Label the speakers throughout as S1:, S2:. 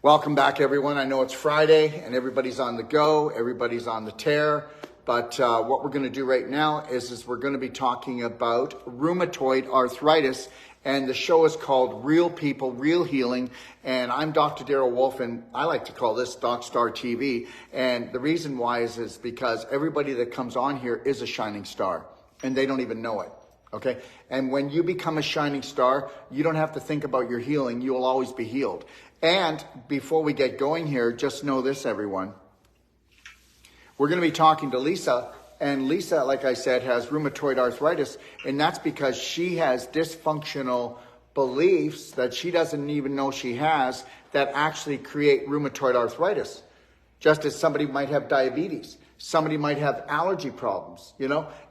S1: Welcome back, everyone. I know it's Friday and everybody's on the go, everybody's on the tear, but what we're going to do right now is we're going to be talking about rheumatoid arthritis, and the show is called Real People, Real Healing, and I'm Dr. Darryl Wolf, and I like to call this Doc Star TV, and the reason why is because everybody that comes on here is a shining star, and they don't even know it. Okay. And when you become a shining star, you don't have to think about your healing. You will always be healed. And before we get going here, just know this, everyone. We're going to be talking to Lisa. And Lisa, like I said, has rheumatoid arthritis. And that's because she has dysfunctional beliefs that she doesn't even know she has that actually create rheumatoid arthritis. Just as somebody might have diabetes. Somebody might have allergy problems,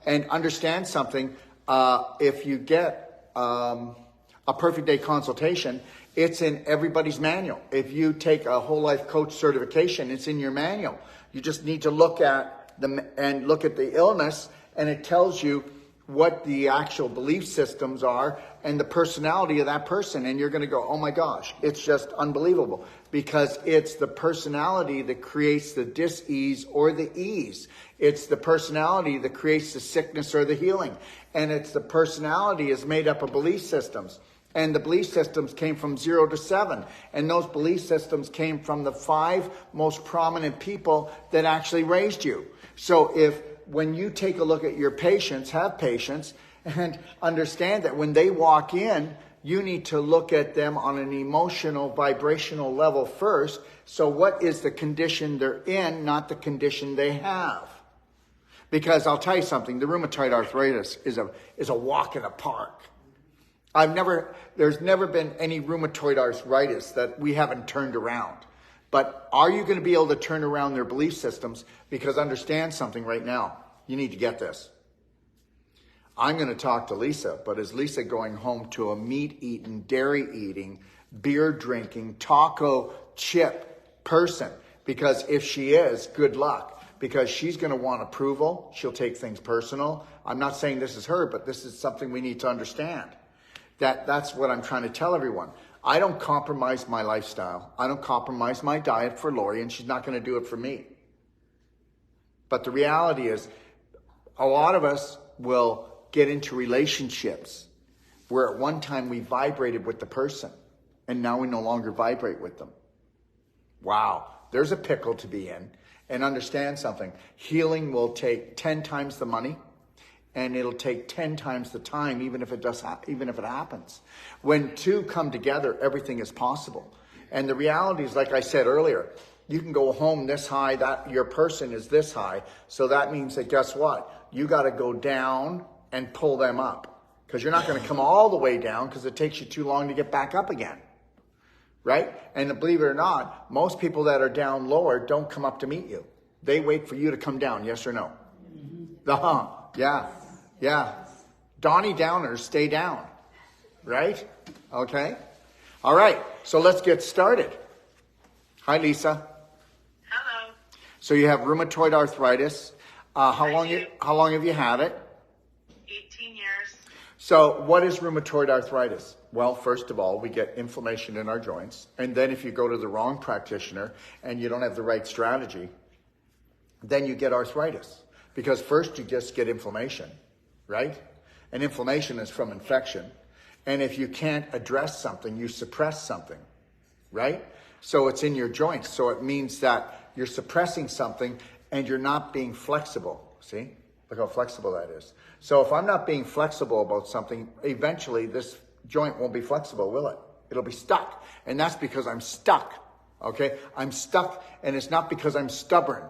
S1: and understand something. If you get a Perfect Day Consultation, it's in everybody's manual. If you take a whole life coach certification, it's in your manual. You just need to look at the illness, and it tells you what the actual belief systems are and the personality of that person. And you're going to go, oh my gosh, it's just unbelievable, because it's the personality that creates the dis-ease or the ease. It's the personality that creates the sickness or the healing. And it's the personality is made up of belief systems. And the belief systems came from 0 to 7. And those belief systems came from the 5 most prominent people that actually raised you. So when you take a look at your patients, have patience, and understand that when they walk in, you need to look at them on an emotional, vibrational level first. So what is the condition they're in, not the condition they have? Because I'll tell you something, the rheumatoid arthritis is a walk in the park. There's never been any rheumatoid arthritis that we haven't turned around. But are you going to be able to turn around their belief systems? Because understand something right now. You need to get this. I'm going to talk to Lisa, but is Lisa going home to a meat-eating, dairy-eating, beer-drinking, taco chip person? Because if she is, good luck. Because she's going to want approval. She'll take things personal. I'm not saying this is her, but this is something we need to understand. That's what I'm trying to tell everyone. I don't compromise my lifestyle. I don't compromise my diet for Lori, and she's not going to do it for me. But the reality is, a lot of us will get into relationships where at one time we vibrated with the person, and now we no longer vibrate with them. Wow, there's a pickle to be in. And understand something, healing will take 10 times the money, and it'll take 10 times the time, even if it happens. When two come together, everything is possible. And the reality is, like I said earlier, you can go home this high, that your person is this high. So that means that, guess what? You got to go down and pull them up, because you're not going to come all the way down, because it takes you too long to get back up again. Right? And believe it or not, most people that are down lower don't come up to meet you. They wait for you to come down, yes or no? Yeah. Donnie Downers stay down. Right? Okay. All right. So let's get started. Hi, Lisa.
S2: Hello.
S1: So you have rheumatoid arthritis. How long have you had it?
S2: 18 years.
S1: So what is rheumatoid arthritis? Well, first of all, we get inflammation in our joints. And then if you go to the wrong practitioner and you don't have the right strategy, then you get arthritis. Because first you just get inflammation, right? And inflammation is from infection. And if you can't address something, you suppress something, right? So it's in your joints. So it means that you're suppressing something and you're not being flexible. See? Look how flexible that is. So if I'm not being flexible about something, eventually this joint won't be flexible, will it? It'll be stuck. And that's because I'm stuck. Okay? I'm stuck, and it's not because I'm stubborn.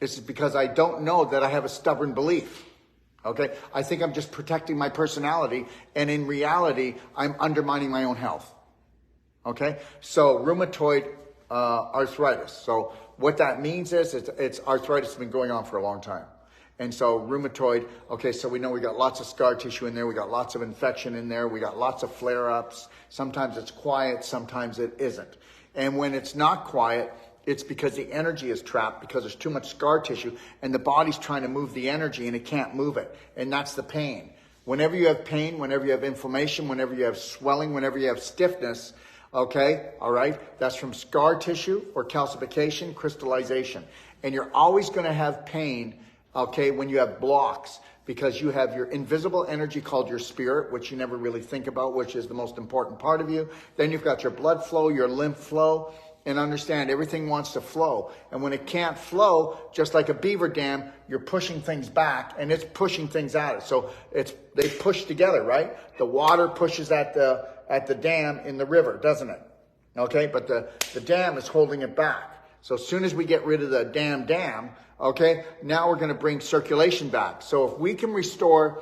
S1: It's because I don't know that I have a stubborn belief. Okay? I think I'm just protecting my personality, and in reality, I'm undermining my own health. Okay? So rheumatoid arthritis. So what that means is it's arthritis has been going on for a long time. And so rheumatoid, okay, so we know we got lots of scar tissue in there. We got lots of infection in there. We got lots of flare-ups. Sometimes it's quiet. Sometimes it isn't. And when it's not quiet, it's because the energy is trapped, because there's too much scar tissue and the body's trying to move the energy and it can't move it. And that's the pain. Whenever you have pain, whenever you have inflammation, whenever you have swelling, whenever you have stiffness, Okay, all right. That's from scar tissue or calcification, crystallization. And you're always going to have pain, okay, when you have blocks, because you have your invisible energy called your spirit, which you never really think about, which is the most important part of you. Then you've got your blood flow, your lymph flow, and understand everything wants to flow. And when it can't flow, just like a beaver dam, you're pushing things back and it's pushing things at it. So they push together, right? The water pushes at the dam in the river, doesn't it? Okay, but the dam is holding it back. So as soon as we get rid of the dam, okay, now we're going to bring circulation back. So if we can restore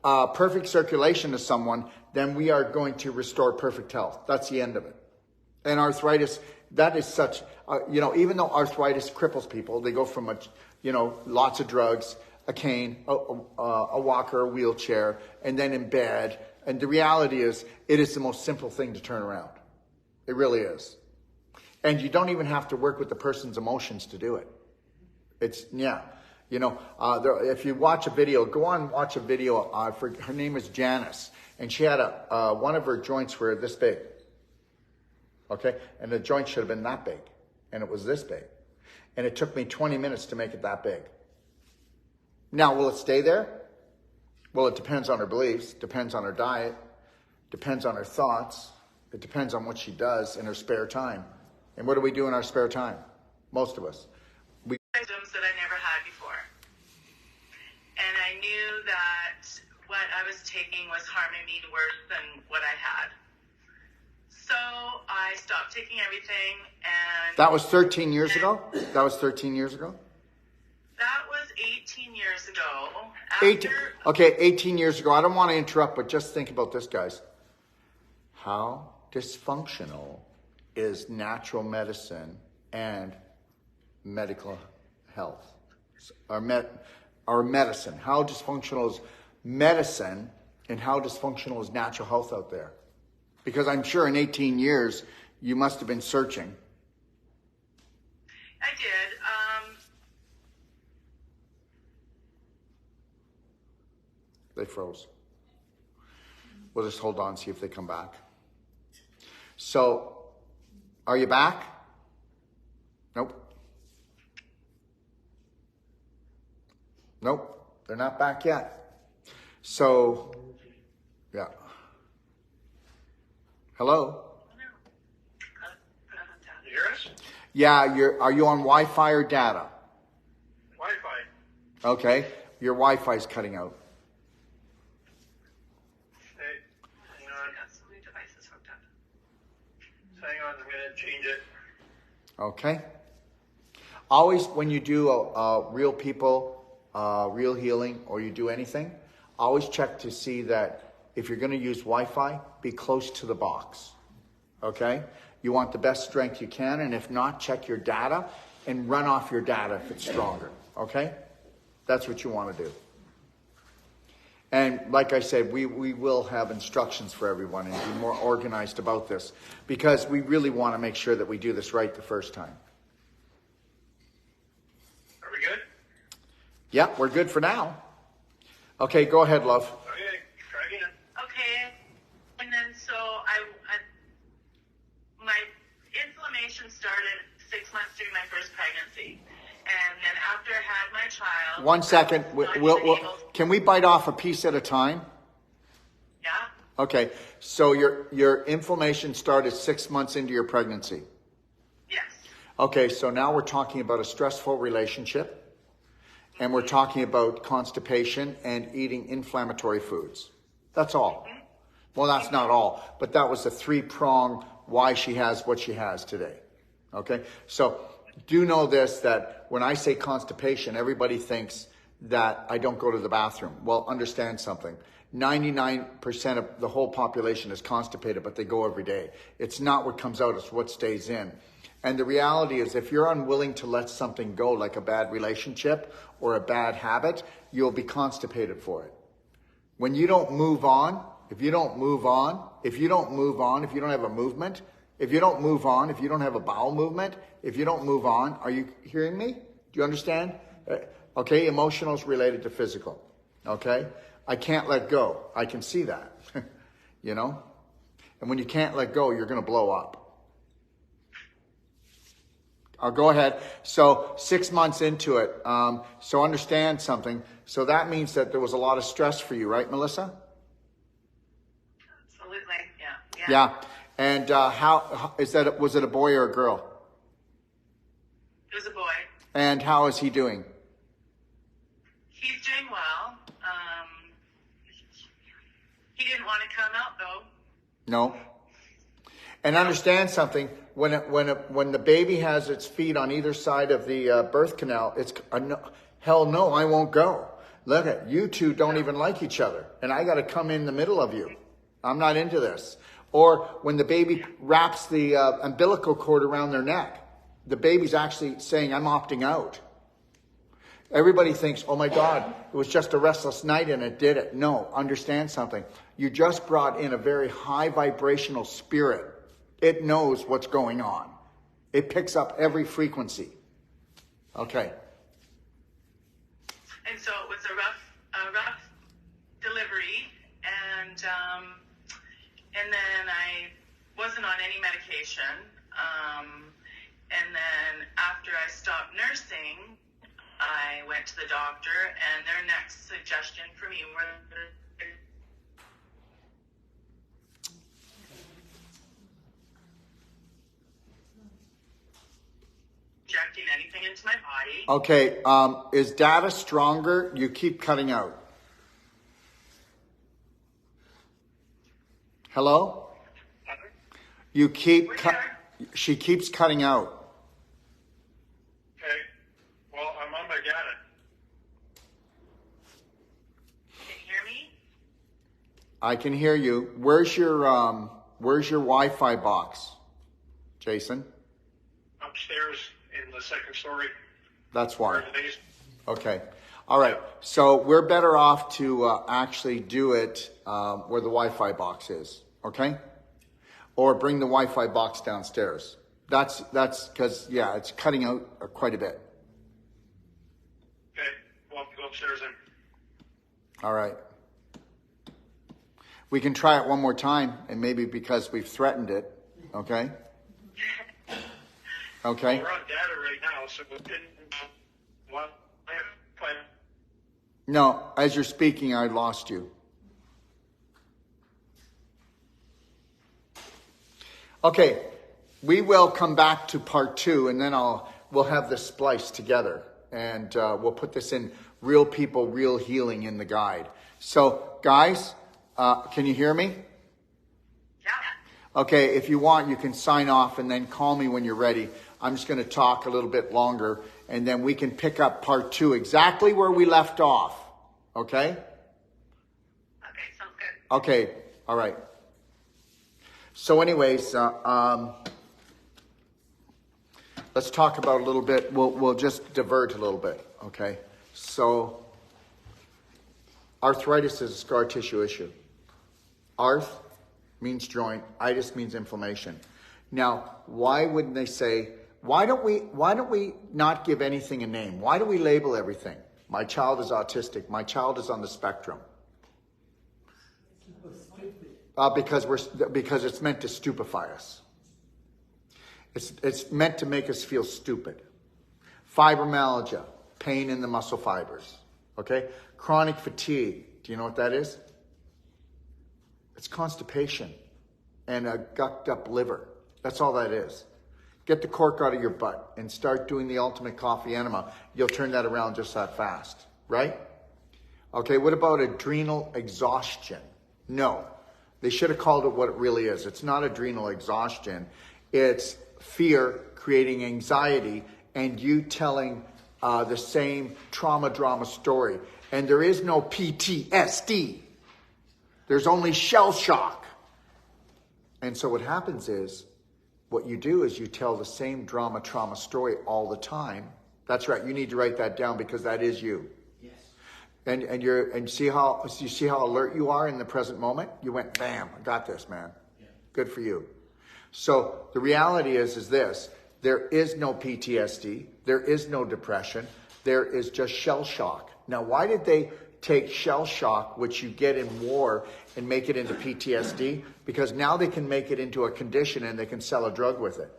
S1: perfect circulation to someone, then we are going to restore perfect health. That's the end of it. And arthritis, that is such, even though arthritis cripples people, they go from, lots of drugs, a cane, a walker, a wheelchair, and then in bed. And the reality is, it is the most simple thing to turn around. It really is. And you don't even have to work with the person's emotions to do it. It's, if you watch a video, go on and watch a video. Her name is Janice. And she had one of her joints were this big. Okay? And the joint should have been that big. And it was this big. And it took me 20 minutes to make it that big. Now, will it stay there? Well, it depends on her beliefs, depends on her diet, depends on her thoughts. It depends on what she does in her spare time. And what do we do in our spare time? Most of us.
S2: Symptoms that I never had before. And I knew that what I was taking was harming me worse than what I had. So I stopped taking everything and...
S1: That was 13 years ago? That was 13 years ago?
S2: That was 18 years ago.
S1: 18 years ago. I don't want to interrupt, but just think about this, guys. How dysfunctional is natural medicine and medical health? Our medicine. How dysfunctional is medicine and how dysfunctional is natural health out there? Because I'm sure in 18 years, you must have been searching.
S2: I did.
S1: They froze. We'll just hold on, see if they come back. So, are you back? Nope. Nope, they're not back yet. So, yeah. Hello?
S3: You hear us?
S1: Yeah, are you on Wi-Fi or data?
S3: Wi-Fi.
S1: Okay, your Wi-Fi's cutting out.
S3: Hey, hang on.
S2: I got so many devices hooked up.
S3: Hang on, I'm going to change it.
S1: Okay. Always when you do real people, real healing, or you do anything, always check to see that if you're going to use Wi-Fi, be close to the box. Okay? You want the best strength you can, and if not, check your data and run off your data if it's stronger. Okay? That's what you want to do. And like I said, we will have instructions for everyone and be more organized about this because we really want to make sure that we do this right the first time.
S3: Are we good?
S1: Yeah, we're good for now. Okay, go ahead, love.
S3: Okay, try again.
S2: Okay. And then so my inflammation started 6 months during my first pregnancy. And then after I had my child...
S1: 1 second. Can we bite off a piece at a time?
S2: Yeah.
S1: Okay. So your inflammation started 6 months into your pregnancy.
S2: Yes.
S1: Okay. So now we're talking about a stressful relationship. And we're talking about constipation and eating inflammatory foods. That's all. Well, that's not all. But that was the three-prong why she has what she has today. Okay. So... do know this, that when I say constipation, everybody thinks that I don't go to the bathroom. Well, understand something. 99% of the whole population is constipated, but they go every day. It's not what comes out, it's what stays in. And the reality is if you're unwilling to let something go, like a bad relationship or a bad habit, you'll be constipated for it. When you don't move on, if you don't have a movement, if you don't move on, if you don't have a bowel movement, if you don't move on, are you hearing me? Do you understand? Okay, emotional is related to physical. Okay? I can't let go. I can see that. And when you can't let go, you're going to blow up. I'll go ahead. So 6 months into it. So understand something. So that means that there was a lot of stress for you, right, Melissa?
S2: Absolutely. Yeah.
S1: Yeah. And how is that? Was it a boy or a girl?
S2: It was a boy.
S1: And how is he doing?
S2: He's doing well. He didn't want to come out though.
S1: No. And understand something. When the baby has its feet on either side of the birth canal, it's hell no, I won't go. Look at you two don't even like each other, and I got to come in the middle of you. I'm not into this. Or when the baby wraps the umbilical cord around their neck, the baby's actually saying, I'm opting out. Everybody thinks, oh my God, it was just a restless night and it did it. No, understand something. You just brought in a very high vibrational spirit. It knows what's going on. It picks up every frequency. Okay.
S2: And so it was a rough delivery, and then I wasn't on any medication. And then after I stopped nursing, I went to the doctor, and their next suggestion for me were injecting anything into my body.
S1: Okay, is data stronger? You keep cutting out. Hello? You keep she keeps cutting out.
S3: Okay. Well, I'm on my data.
S2: Can you hear me?
S1: I can hear you. Where's your Wi-Fi box, Jason?
S3: Upstairs in the second story.
S1: That's why.
S3: Where today's
S1: Okay. All right. So we're better off to actually do it where the Wi-Fi box is. Okay. Or bring the Wi-Fi box downstairs. That's because, yeah, it's cutting out quite a bit.
S3: okay. Well, go upstairs then.
S1: All right. We can try it one more time, and maybe because we've threatened it. Okay. Okay.
S3: We're on data right now, so we can. Well, I have plan.
S1: No, as you're speaking, I lost you. Okay, we will come back to part 2, and then we'll have this splice together, and we'll put this in Real People, Real Healing in the guide. So, guys, can you hear me?
S2: Yeah.
S1: Okay, if you want, you can sign off and then call me when you're ready. I'm just going to talk a little bit longer, and then we can pick up part 2 exactly where we left off. Okay?
S2: Okay, sounds good.
S1: Okay, all right. So anyways, let's talk about a little bit. We'll just divert a little bit, okay? So arthritis is a scar tissue issue. Arth means joint, itis means inflammation. Now, why wouldn't they say, why don't we not give anything a name? Why do we label everything? My child is autistic. My child is on the spectrum. Because it's meant to stupefy us. It's meant to make us feel stupid. Fibromyalgia, pain in the muscle fibers. Okay? Chronic fatigue. Do you know what that is? It's constipation and a gucked up liver. That's all that is. Get the cork out of your butt and start doing the ultimate coffee enema. You'll turn that around just that fast, right? Okay, what about adrenal exhaustion? No, they should have called it what it really is. It's not adrenal exhaustion. It's fear creating anxiety and you telling the same trauma drama story. And there is no PTSD. There's only shell shock. And so what happens is, what you do is you tell the same drama trauma story all the time. That's right. You need to write that down because that is you.
S4: Yes.
S1: And you see how alert you are in the present moment? You went, bam, I got this, man.
S4: Yeah.
S1: Good for you. So the reality is this. There is no PTSD. There is no depression. There is just shell shock. Now, why did they take shell shock, which you get in war, and make it into PTSD, because now they can make it into a condition and they can sell a drug with it.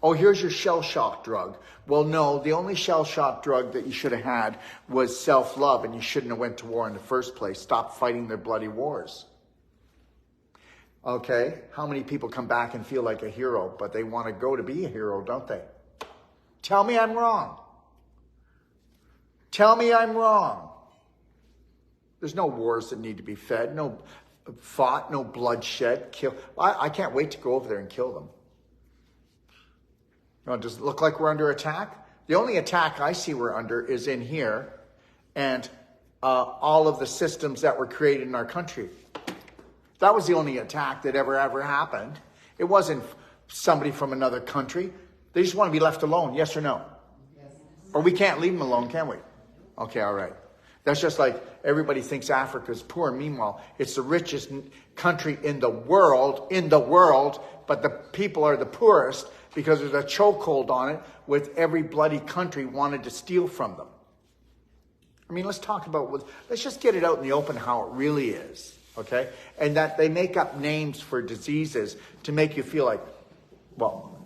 S1: Oh, here's your shell shock drug. Well, no, the only shell shock drug that you should have had was self-love, and you shouldn't have went to war in the first place. Stop fighting their bloody wars. Okay, how many people come back and feel like a hero, but they want to go to be a hero, don't they? Tell me I'm wrong. Tell me I'm wrong. There's no wars that need to be fed, no fought, no bloodshed, kill. I can't wait to go over there and kill them. You know, does it look like we're under attack? The only attack I see we're under is in here, and all of the systems that were created in our country. That was the only attack that ever happened. It wasn't somebody from another country. They just want to be left alone, yes or no? Yes. Or we can't leave them alone, can we? Okay, all right. That's just like everybody thinks Africa's poor. Meanwhile, it's the richest country in the world, but the people are the poorest because there's a chokehold on it with every bloody country wanted to steal from them. I mean, let's just get it out in the open how it really is, okay? And that they make up names for diseases to make you feel like, well,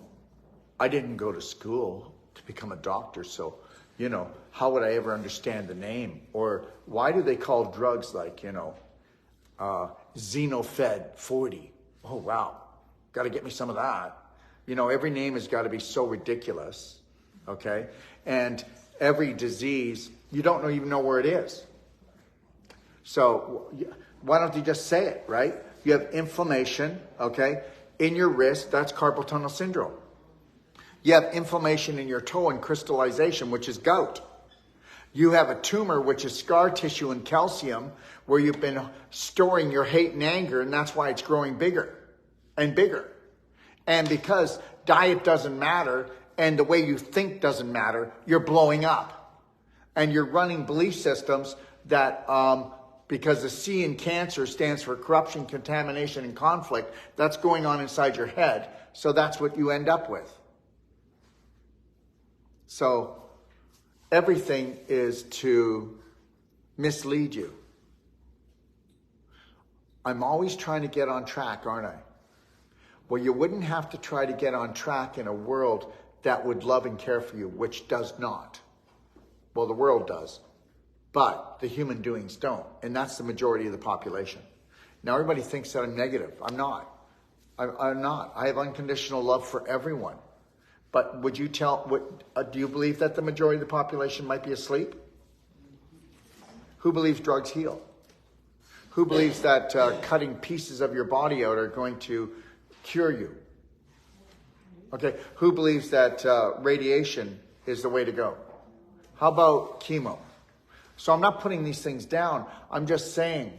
S1: I didn't go to school to become a doctor, so, you know, how would I ever understand the name? Or why do they call drugs like, you know, Xenofed 40? Oh, wow. Got to get me some of that. You know, every name has got to be so ridiculous, okay? And every disease, you don't even know where it is. So why don't you just say it, right? You have inflammation, okay, in your wrist. That's carpal tunnel syndrome. You have inflammation in your toe and crystallization, which is gout. You have a tumor, which is scar tissue and calcium, where you've been storing your hate and anger, and that's why it's growing bigger and bigger. And because diet doesn't matter and the way you think doesn't matter, you're blowing up. And you're running belief systems that, because the C in cancer stands for corruption, contamination, and conflict, that's going on inside your head. So that's what you end up with. So everything is to mislead you. I'm always trying to get on track, aren't I? Well, you wouldn't have to try to get on track in a world that would love and care for you, which does not. Well, the world does, but the human doings don't. And that's the majority of the population. Now, everybody thinks that I'm negative. I'm not. I'm not. I have unconditional love for everyone. But would you do you believe that the majority of the population might be asleep? Who believes drugs heal? Who believes that cutting pieces of your body out are going to cure you? Okay, who believes that radiation is the way to go? How about chemo? So I'm not putting these things down. I'm just saying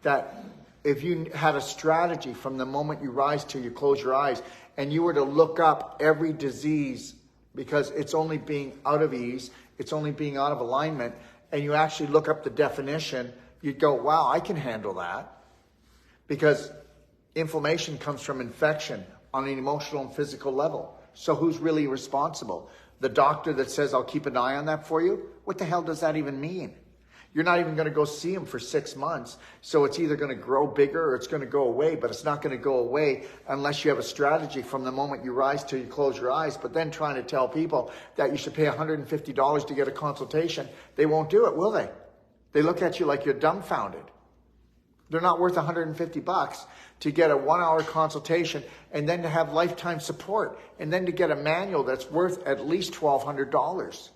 S1: that if you had a strategy from the moment you rise till you close your eyes, and you were to look up every disease, because it's only being out of ease, it's only being out of alignment, and you actually look up the definition, you'd go, wow, I can handle that. Because inflammation comes from infection on an emotional and physical level. So who's really responsible? The doctor that says, I'll keep an eye on that for you? What the hell does that even mean? You're not even going to go see him for 6 months. So it's either going to grow bigger or it's going to go away, but it's not going to go away unless you have a strategy from the moment you rise till you close your eyes. But then trying to tell people that you should pay $150 to get a consultation, they won't do it, will they? They look at you like you're dumbfounded. They're not worth $150 to get a 1-hour consultation and then to have lifetime support and then to get a manual that's worth at least $1,200.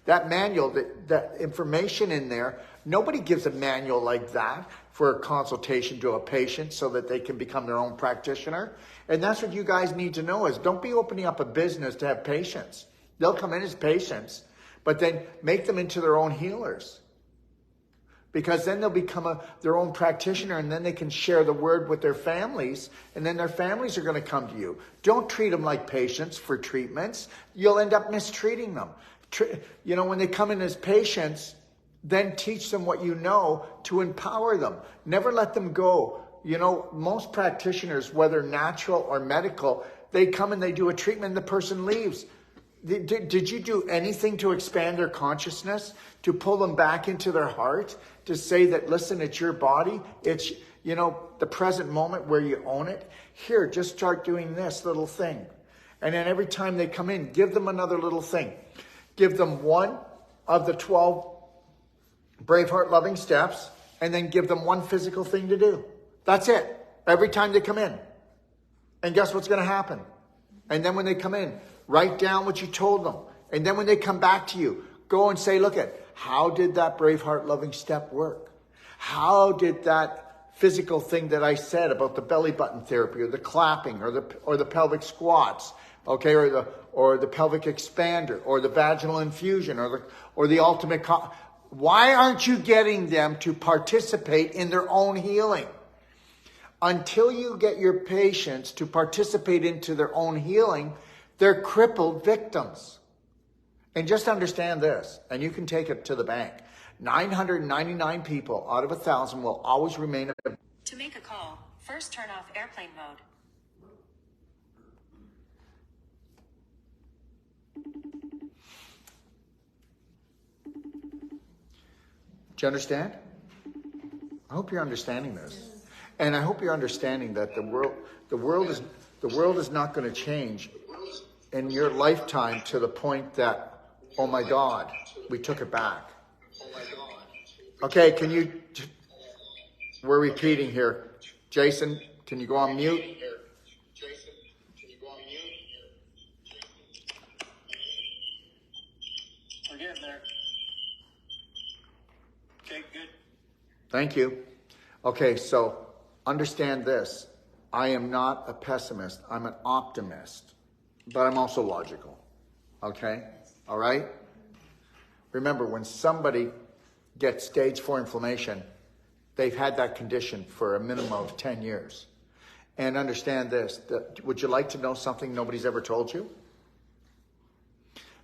S1: That manual, that information in there, nobody gives a manual like that for a consultation to a patient so that they can become their own practitioner. And that's what you guys need to know is don't be opening up a business to have patients. They'll come in as patients, but then make them into their own healers. Because then they'll become their own practitioner and then they can share the word with their families and then their families are going to come to you. Don't treat them like patients for treatments. You'll end up mistreating them. You know, when they come in as patients, then teach them what you know to empower them. Never let them go. You know, most practitioners, whether natural or medical, they come and they do a treatment and the person leaves. Did you do anything to expand their consciousness, to pull them back into their heart, to say that, listen, it's your body. It's, the present moment where you own it. Here, just start doing this little thing. And then every time they come in, give them another little thing. Give them one of the 12 BraveHeart loving steps, and then give them one physical thing to do. That's it. Every time they come in. And guess what's going to happen? And then when they come in, write down what you told them. And then when they come back to you, go and say, look how did that BraveHeart loving step work? How did that physical thing that I said about the belly button therapy, or the clapping, or the pelvic squats, okay, or the pelvic expander, or the vaginal infusion, or the ultimate. Why aren't you getting them to participate in their own healing? Until you get your patients to participate into their own healing, they're crippled victims. And just understand this, and you can take it to the bank. 999 people out of 1,000 will always remain.
S4: To make a call, first turn off airplane mode.
S1: Do you understand? I hope you're understanding this. And I hope you're understanding that the world is not going to change in your lifetime to the point that, oh my God, we took it back. Okay, we're repeating here. Jason, can you go on mute?
S3: We're getting there. Okay, good.
S1: Thank you. Okay, so understand this. I am not a pessimist. I'm an optimist. But I'm also logical. Okay? All right? Remember, when somebody gets stage 4 inflammation, they've had that condition for a minimum of 10 years. And understand this. Would you like to know something nobody's ever told you?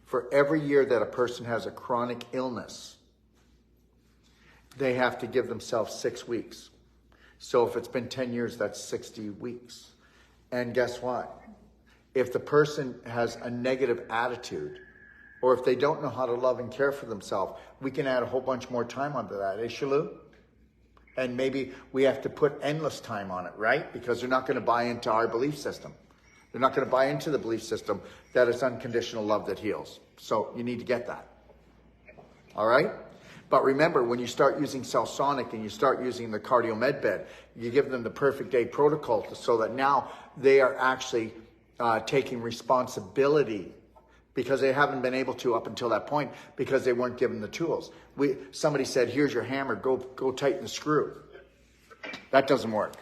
S1: For every year that a person has a chronic illness, they have to give themselves 6 weeks. So if it's been 10 years, that's 60 weeks. And guess what? If the person has a negative attitude, or if they don't know how to love and care for themselves, we can add a whole bunch more time onto that, eh, Shalou? And maybe we have to put endless time on it, right? Because they're not going to buy into our belief system. They're not going to buy into the belief system that it's unconditional love that heals. So you need to get that. All right? But remember, when you start using Cellsonic and you start using the cardio med bed, you give them the Perfect Day protocol so that now they are actually taking responsibility, because they haven't been able to up until that point because they weren't given the tools. Somebody said, here's your hammer, go tighten the screw. That doesn't work.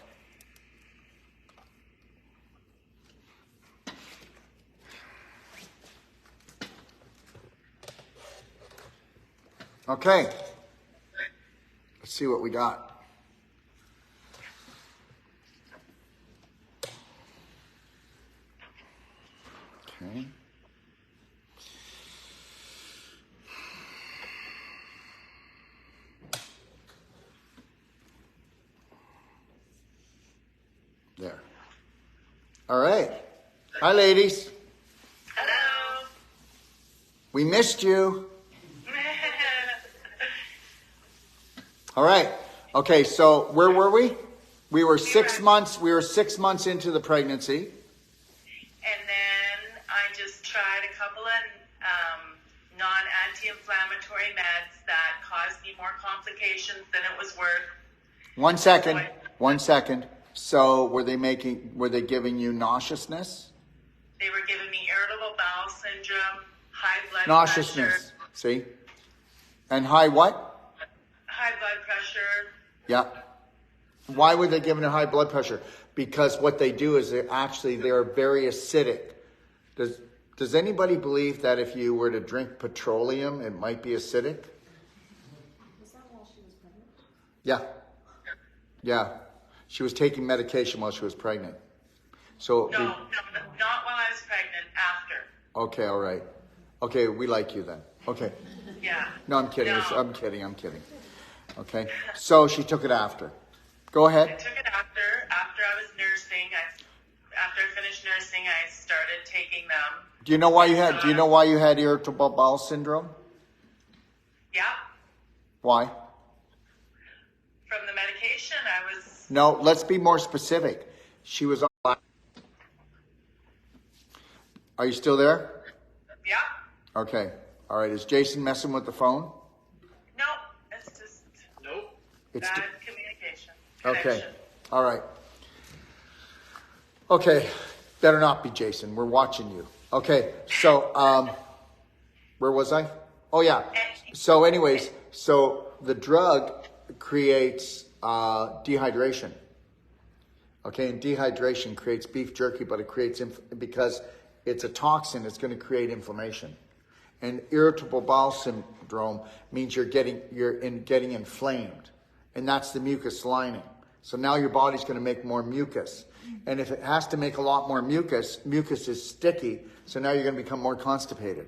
S1: Okay. Let's see what we got. Okay. There. All right. Hi, ladies.
S2: Hello.
S1: We missed you. All right. Okay, so where were we? We were 6 months. We were 6 months into the pregnancy.
S2: And then I just tried a couple of non-anti-inflammatory meds that caused me more complications than it was worth.
S1: 1 second. 1 second. So were they giving you nauseousness?
S2: They were giving me irritable bowel syndrome, high blood
S1: Nauseousness.
S2: pressure.
S1: See? And high what?
S2: High blood pressure.
S1: Yeah. Why were they giving her high blood pressure? Because what they do is they're very acidic. Does anybody believe that if you were to drink petroleum, it might be acidic?
S5: Was that while she was pregnant?
S1: Yeah. Yeah. She was taking medication while she was pregnant. So
S2: No, not while I was pregnant, after.
S1: Okay, all right. Okay, we like you then. Okay.
S2: Yeah.
S1: No, I'm kidding.
S2: No.
S1: I'm kidding. Okay. So she took it after. Go
S2: I
S1: ahead.
S2: took it after I was nursing. After I finished finished nursing, I started taking them.
S1: Do you know why you had irritable bowel syndrome?
S2: Yeah.
S1: Why?
S2: From the medication, I was...
S1: No, let's be more specific. She was on... Are you still there?
S2: Yeah.
S1: Okay. All right. Is Jason messing with the phone?
S2: No, it's just
S3: Nope.
S1: It's
S2: bad communication.
S1: okay.
S2: Connection.
S1: All right. Okay. Better not be Jason. We're watching you. Okay. So, where was I? Oh, yeah. So anyways, so the drug creates dehydration. Okay, and dehydration creates beef jerky, but it creates, because it's a toxin, it's going to create inflammation. And irritable bowel syndrome means you're getting inflamed, and that's the mucus lining. So now your body's going to make more mucus. And if it has to make a lot more mucus is sticky, so now you're going to become more constipated.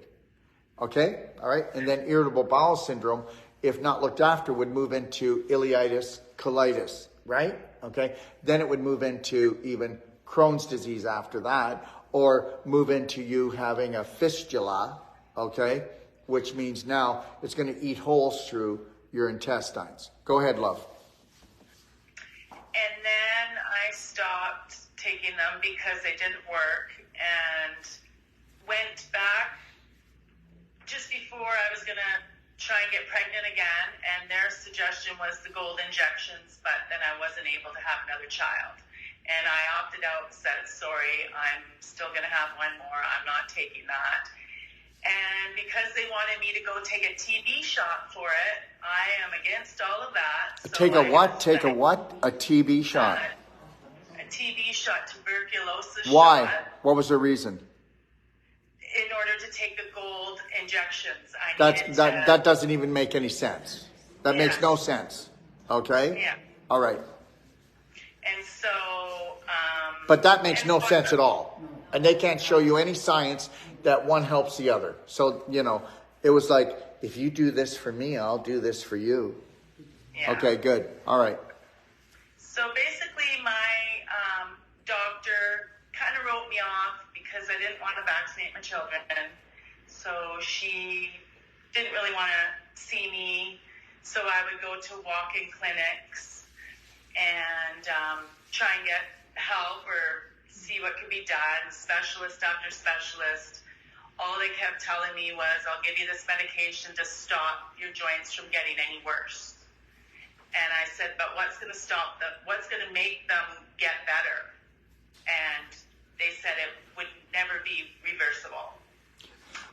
S1: Okay? All right? And then irritable bowel syndrome, if not looked after, would move into ileitis, colitis, right? Okay? Then it would move into even Crohn's disease after that, or move into you having a fistula, okay? Which means now it's going to eat holes through your intestines. Go ahead, love.
S2: And then I stopped taking them because they didn't work, and went back just before I was going to try and get pregnant again, and their suggestion was the gold injections, but then I wasn't able to have another child. And I opted out and said, sorry, I'm still going to have one more. I'm not taking that. And because they wanted me to go take a TB shot for it, I am against all of that. So
S1: Take a what? Take a what? A TB shot.
S2: A TB shot, tuberculosis
S1: Why?
S2: shot.
S1: What was the reason?
S2: In order to take the gold injections, I needed
S1: That doesn't even make any sense. That makes
S2: Yeah.
S1: no sense. Okay?
S2: Yeah.
S1: All right.
S2: And so...
S1: But that makes
S2: and
S1: no
S2: so-
S1: sense at all. And they can't show you any science that one helps the other. So, it was like, if you do this for me, I'll do this for you.
S2: Yeah.
S1: Okay, good. All right.
S2: So basically, my doctor kind of wrote me off because I didn't want to vaccinate my children. So she didn't really want to see me. So I would go to walk-in clinics and try and get help or see what could be done, specialist after specialist. All they kept telling me was, I'll give you this medication to stop your joints from getting any worse. And I said, but what's going to stop them? What's going to make them get better? And they said it would never be reversible.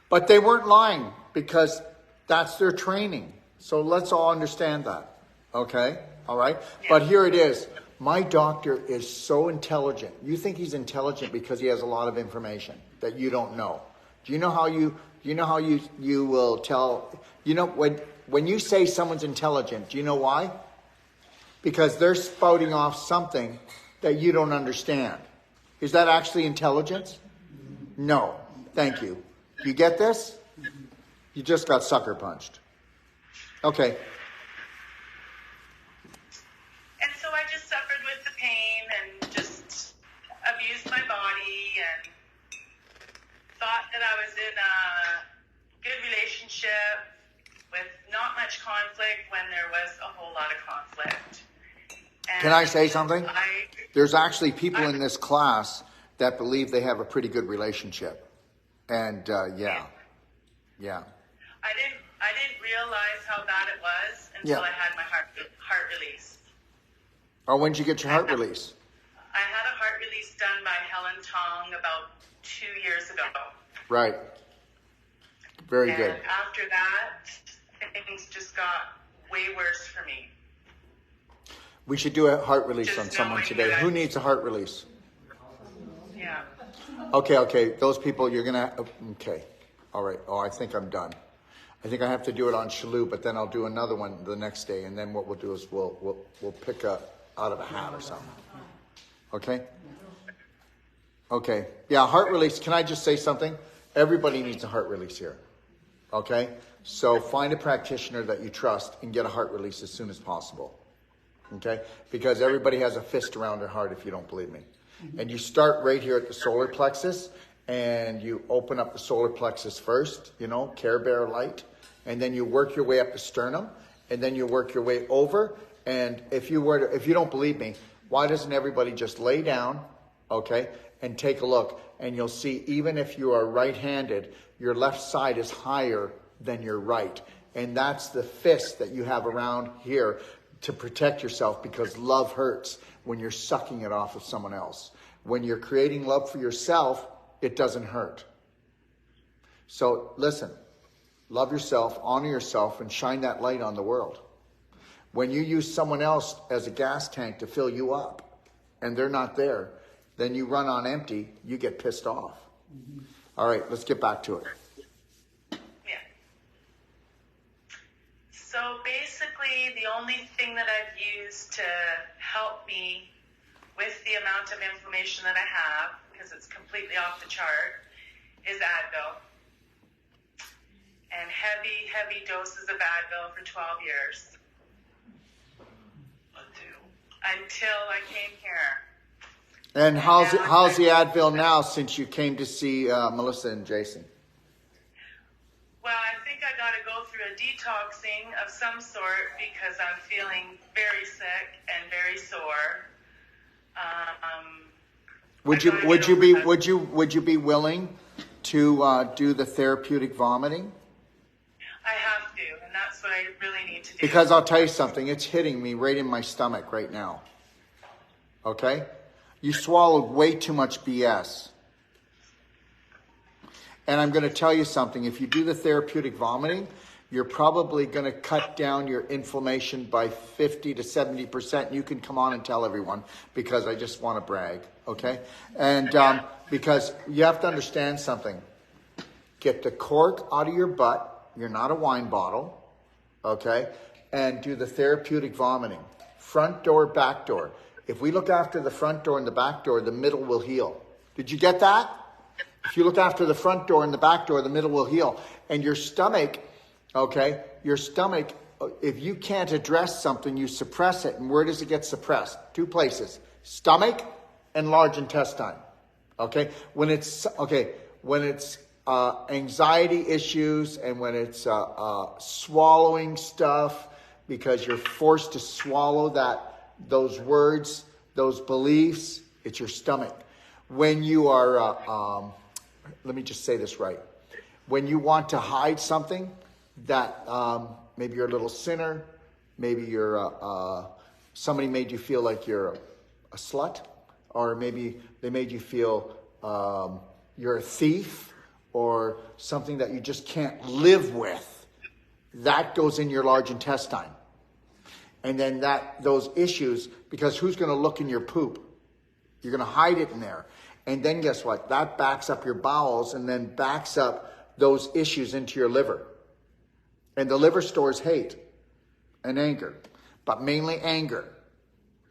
S1: But they weren't lying, because that's their training. So let's all understand that. Okay? All right?
S2: Yeah.
S1: But here it is. My doctor is so intelligent. You think he's intelligent because he has a lot of information that you don't know. Do you know how you will tell, when you say someone's intelligent, do you know why? Because they're spouting off something that you don't understand. Is that actually intelligence? No. Thank you. You get this? You just got sucker punched. Okay.
S2: And so I just suffered with the pain and just abused my body and thought that I was in a good relationship with not much conflict when there was a whole lot of conflict. And
S1: Can I say something?
S2: I
S1: There's actually people in this class that believe they have a pretty good relationship. And yeah.
S2: I didn't realize how bad it was until
S1: Yeah.
S2: I had my heart release.
S1: Or when did you get your heart release?
S2: I had a heart release done by Helen Tong about 2 years ago.
S1: Right. Very
S2: And
S1: good.
S2: after that, things just got way worse for me.
S1: We should do a heart release
S2: Just
S1: on someone
S2: knowing
S1: today.
S2: that-
S1: Who needs a heart release?
S2: Yeah.
S1: Okay. Those people, you're gonna. Okay. All right. Oh, I think I'm done. I think I have to do it on Shalou, but then I'll do another one the next day, and then what we'll do is we'll pick out of a hat or something. Okay. Okay. Yeah. Heart release. Can I just say something? Everybody needs a heart release here. Okay. So find a practitioner that you trust and get a heart release as soon as possible. Okay. Because everybody has a fist around their heart, if you don't believe me. And you start right here at the solar plexus, and you open up the solar plexus first, you know, Care Bear light, and then you work your way up the sternum, and then you work your way over. And if you don't believe me, why doesn't everybody just lay down, okay, and take a look, and you'll see even if you are right-handed, your left side is higher than your right. And that's the fist that you have around here to protect yourself, because love hurts when you're sucking it off of someone else. When you're creating love for yourself, it doesn't hurt. So listen, love yourself, honor yourself, and shine that light on the world. When you use someone else as a gas tank to fill you up and they're not there, then you run on empty, you get pissed off. Mm-hmm. All right, let's get back to it.
S2: Yeah. So basically, the only thing that I've used to help me with the amount of inflammation that I have, because it's completely off the chart, is Advil. And heavy, heavy doses of Advil for 12 years. Until I came here.
S1: And how's the Advil now since you came to see Melissa and Jason?
S2: Well, I think I got to go through a detoxing of some sort because I'm feeling very sick and very sore. Would you be willing to do the therapeutic vomiting? I have to, and that's what I really need to do.
S1: Because I'll tell you something, it's hitting me right in my stomach right now. Okay? You swallowed way too much BS. And I'm going to tell you something, if you do the therapeutic vomiting, you're probably going to cut down your inflammation by 50 to 70%. You can come on and tell everyone, because I just want to brag, okay? And because you have to understand something. Get the cork out of your butt. You're not a wine bottle, okay? And do the therapeutic vomiting. Front door, back door. If we look after the front door and the back door, the middle will heal. Did you get that? If you look after the front door and the back door, the middle will heal. And your stomach, okay, your stomach, if you can't address something, you suppress it. And where does it get suppressed? Two places, stomach and large intestine, okay? When it's anxiety issues, and when it's swallowing stuff because you're forced to swallow those words, those beliefs, it's your stomach. When you are, let me just say this right. When you want to hide something that maybe you're a little sinner, maybe you're somebody made you feel like you're a slut, or maybe they made you feel you're a thief, or something that you just can't live with, that goes in your large intestine. And then those issues, because who's going to look in your poop? You're going to hide it in there. And then guess what? That backs up your bowels and then backs up those issues into your liver. And the liver stores hate and anger, but mainly anger.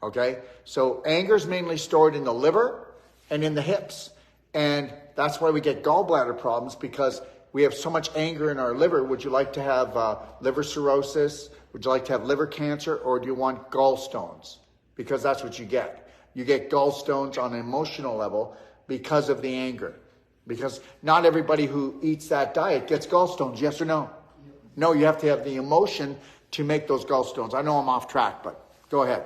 S1: Okay? So anger is mainly stored in the liver and in the hips. And that's why we get gallbladder problems, because we have so much anger in our liver. Would you like to have liver cirrhosis? Would you like to have liver cancer? Or do you want gallstones? Because that's what you get. You get gallstones on an emotional level because of the anger. Because not everybody who eats that diet gets gallstones, yes or no? No, you have to have the emotion to make those gallstones. I know I'm off track, but go ahead.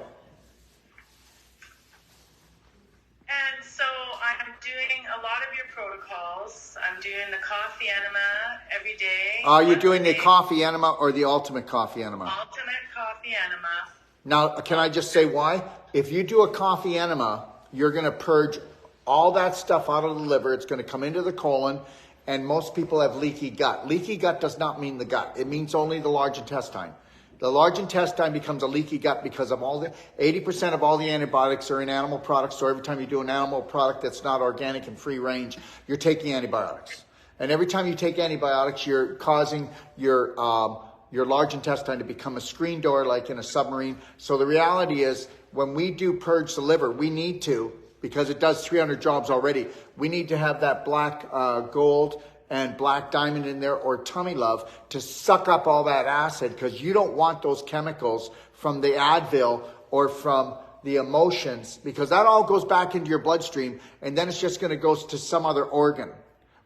S2: And so I'm doing a lot of your protocols. I'm doing the coffee enema every day.
S1: Are you doing the coffee enema or the ultimate coffee enema?
S2: Ultimate coffee enema.
S1: Now, can I just say why? If you do a coffee enema, you're going to purge all that stuff out of the liver. It's going to come into the colon, and most people have leaky gut. Leaky gut does not mean the gut. It means only the large intestine. The large intestine becomes a leaky gut because of 80% of all the antibiotics are in animal products. So every time you do an animal product that's not organic and free range, you're taking antibiotics. And every time you take antibiotics, you're causing your large intestine to become a screen door like in a submarine. So the reality is, when we do purge the liver, we need to, because it does 300 jobs already, we need to have that black gold and black diamond in there, or tummy love, to suck up all that acid, because you don't want those chemicals from the Advil or from the emotions, because that all goes back into your bloodstream, and then it's just going to go to some other organ,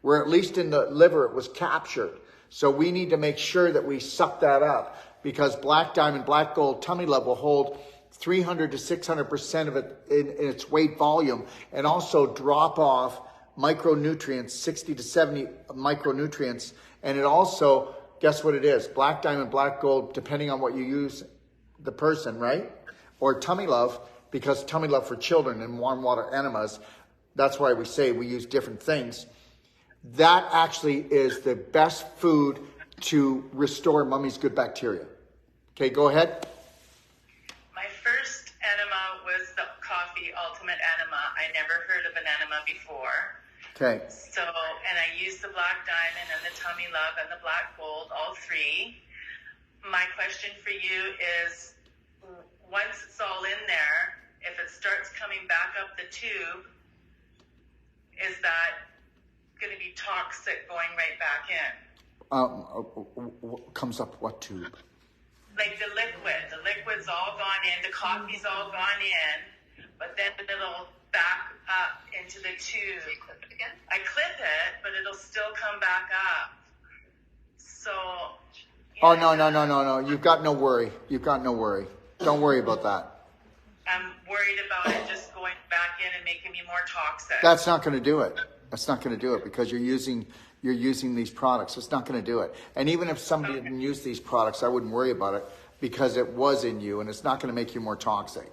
S1: where at least in the liver it was captured. So we need to make sure that we suck that up, because black diamond, black gold, tummy love will hold 300 to 600% of it in its weight volume, and also drop off micronutrients, 60 to 70 micronutrients. And it also, guess what it is? Black diamond, black gold, depending on what you use, the person, right? Or tummy love, because tummy love for children and warm water enemas, that's why we say we use different things. That actually is the best food to restore mummy's good bacteria. Okay, go ahead.
S2: My first enema was the coffee ultimate enema. I never heard of an enema before.
S1: Okay.
S2: So, and I used the black diamond and the tummy love and the black gold, all three. My question for you is, once it's all in there, if it starts coming back up the tube, is that going to be toxic going right back in?
S1: Comes up what tube?
S2: Like the liquid's all gone in, the coffee's all gone in, but then it'll back up into the tube. So you clip it again? I clip it, but it'll still come back up. So...
S1: Oh, no. You've got no worry. Don't worry about that.
S2: I'm worried about it just going back in and making me more toxic.
S1: That's not going to do it. Because you're using these products. It's not going to do it. And even if somebody didn't use these products, I wouldn't worry about it, because it was in you, and it's not going to make you more toxic.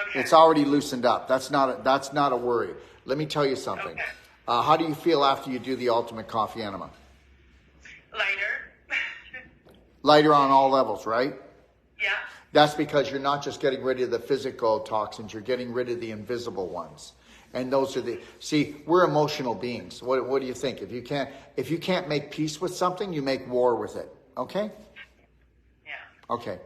S2: Okay.
S1: It's already loosened up. That's not a worry. Let me tell you something.
S2: Okay.
S1: How do you feel after you do the ultimate coffee enema?
S2: Lighter.
S1: Lighter on all levels, right?
S2: Yeah.
S1: That's because you're not just getting rid of the physical toxins, you're getting rid of the invisible ones. And those are we're emotional beings. What do you think? If you can't make peace with something, you make war with it. Okay?
S2: Yeah.
S1: Okay.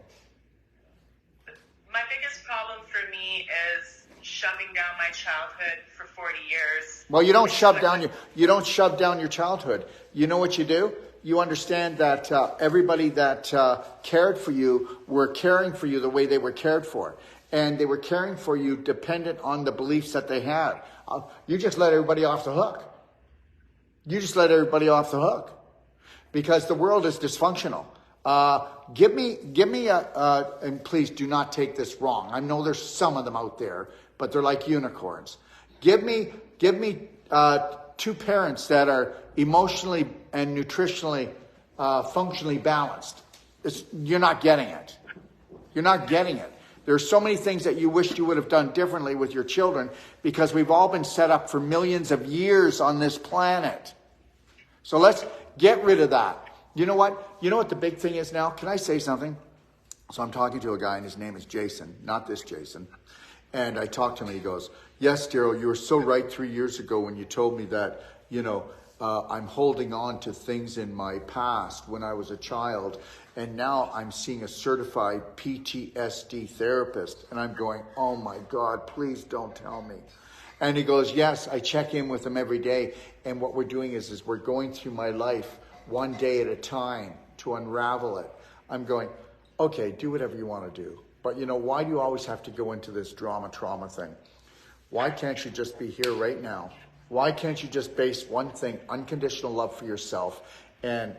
S2: My biggest problem for me is shoving down my childhood for 40 years.
S1: Well, you don't shove down your childhood. You know what you do? You understand that everybody that cared for you were caring for you the way they were cared for. And they were caring for you dependent on the beliefs that they had. You just let everybody off the hook. Because the world is dysfunctional. Give me and please do not take this wrong. I know there's some of them out there, but they're like unicorns. Give me two parents that are emotionally and nutritionally, functionally balanced. You're not getting it. There's so many things that you wished you would have done differently with your children, because we've all been set up for millions of years on this planet. So let's get rid of that. You know what the big thing is now? Can I say something? So I'm talking to a guy, and his name is Jason, not this Jason. And I talked to him, and he goes, "Yes, Daryl, you were so right 3 years ago when you told me that, I'm holding on to things in my past when I was a child. And now I'm seeing a certified PTSD therapist." And I'm going, "Oh my God, please don't tell me." And he goes, "Yes, I check in with him every day. And what we're doing is we're going through my life one day at a time to unravel it." I'm going, "Okay, do whatever you want to do. But why do you always have to go into this trauma thing? Why can't you just be here right now? Why can't you just base one thing, unconditional love for yourself? And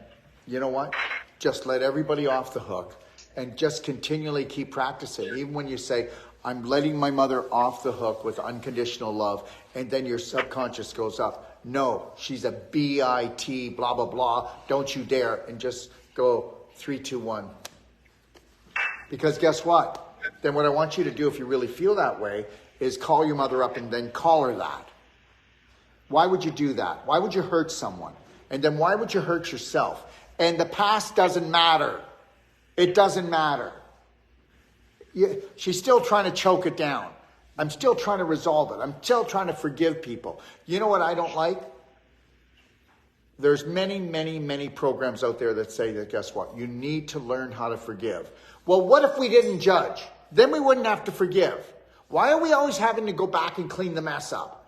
S1: you know what? Just let everybody off the hook and just continually keep practicing. Even when you say, I'm letting my mother off the hook with unconditional love, and then your subconscious goes up. No, she's a B-I-T, blah, blah, blah. Don't you dare. And just go 3, 2, 1. Because guess what? Then what I want you to do, if you really feel that way, is call your mother up and then call her that. Why would you do that? Why would you hurt someone? And then why would you hurt yourself? And the past doesn't matter. It doesn't matter. She's still trying to choke it down. I'm still trying to resolve it. I'm still trying to forgive people. You know what I don't like? There's many programs out there that say that, guess what? You need to learn how to forgive. Well, what if we didn't judge? Then we wouldn't have to forgive. Why are we always having to go back and clean the mess up?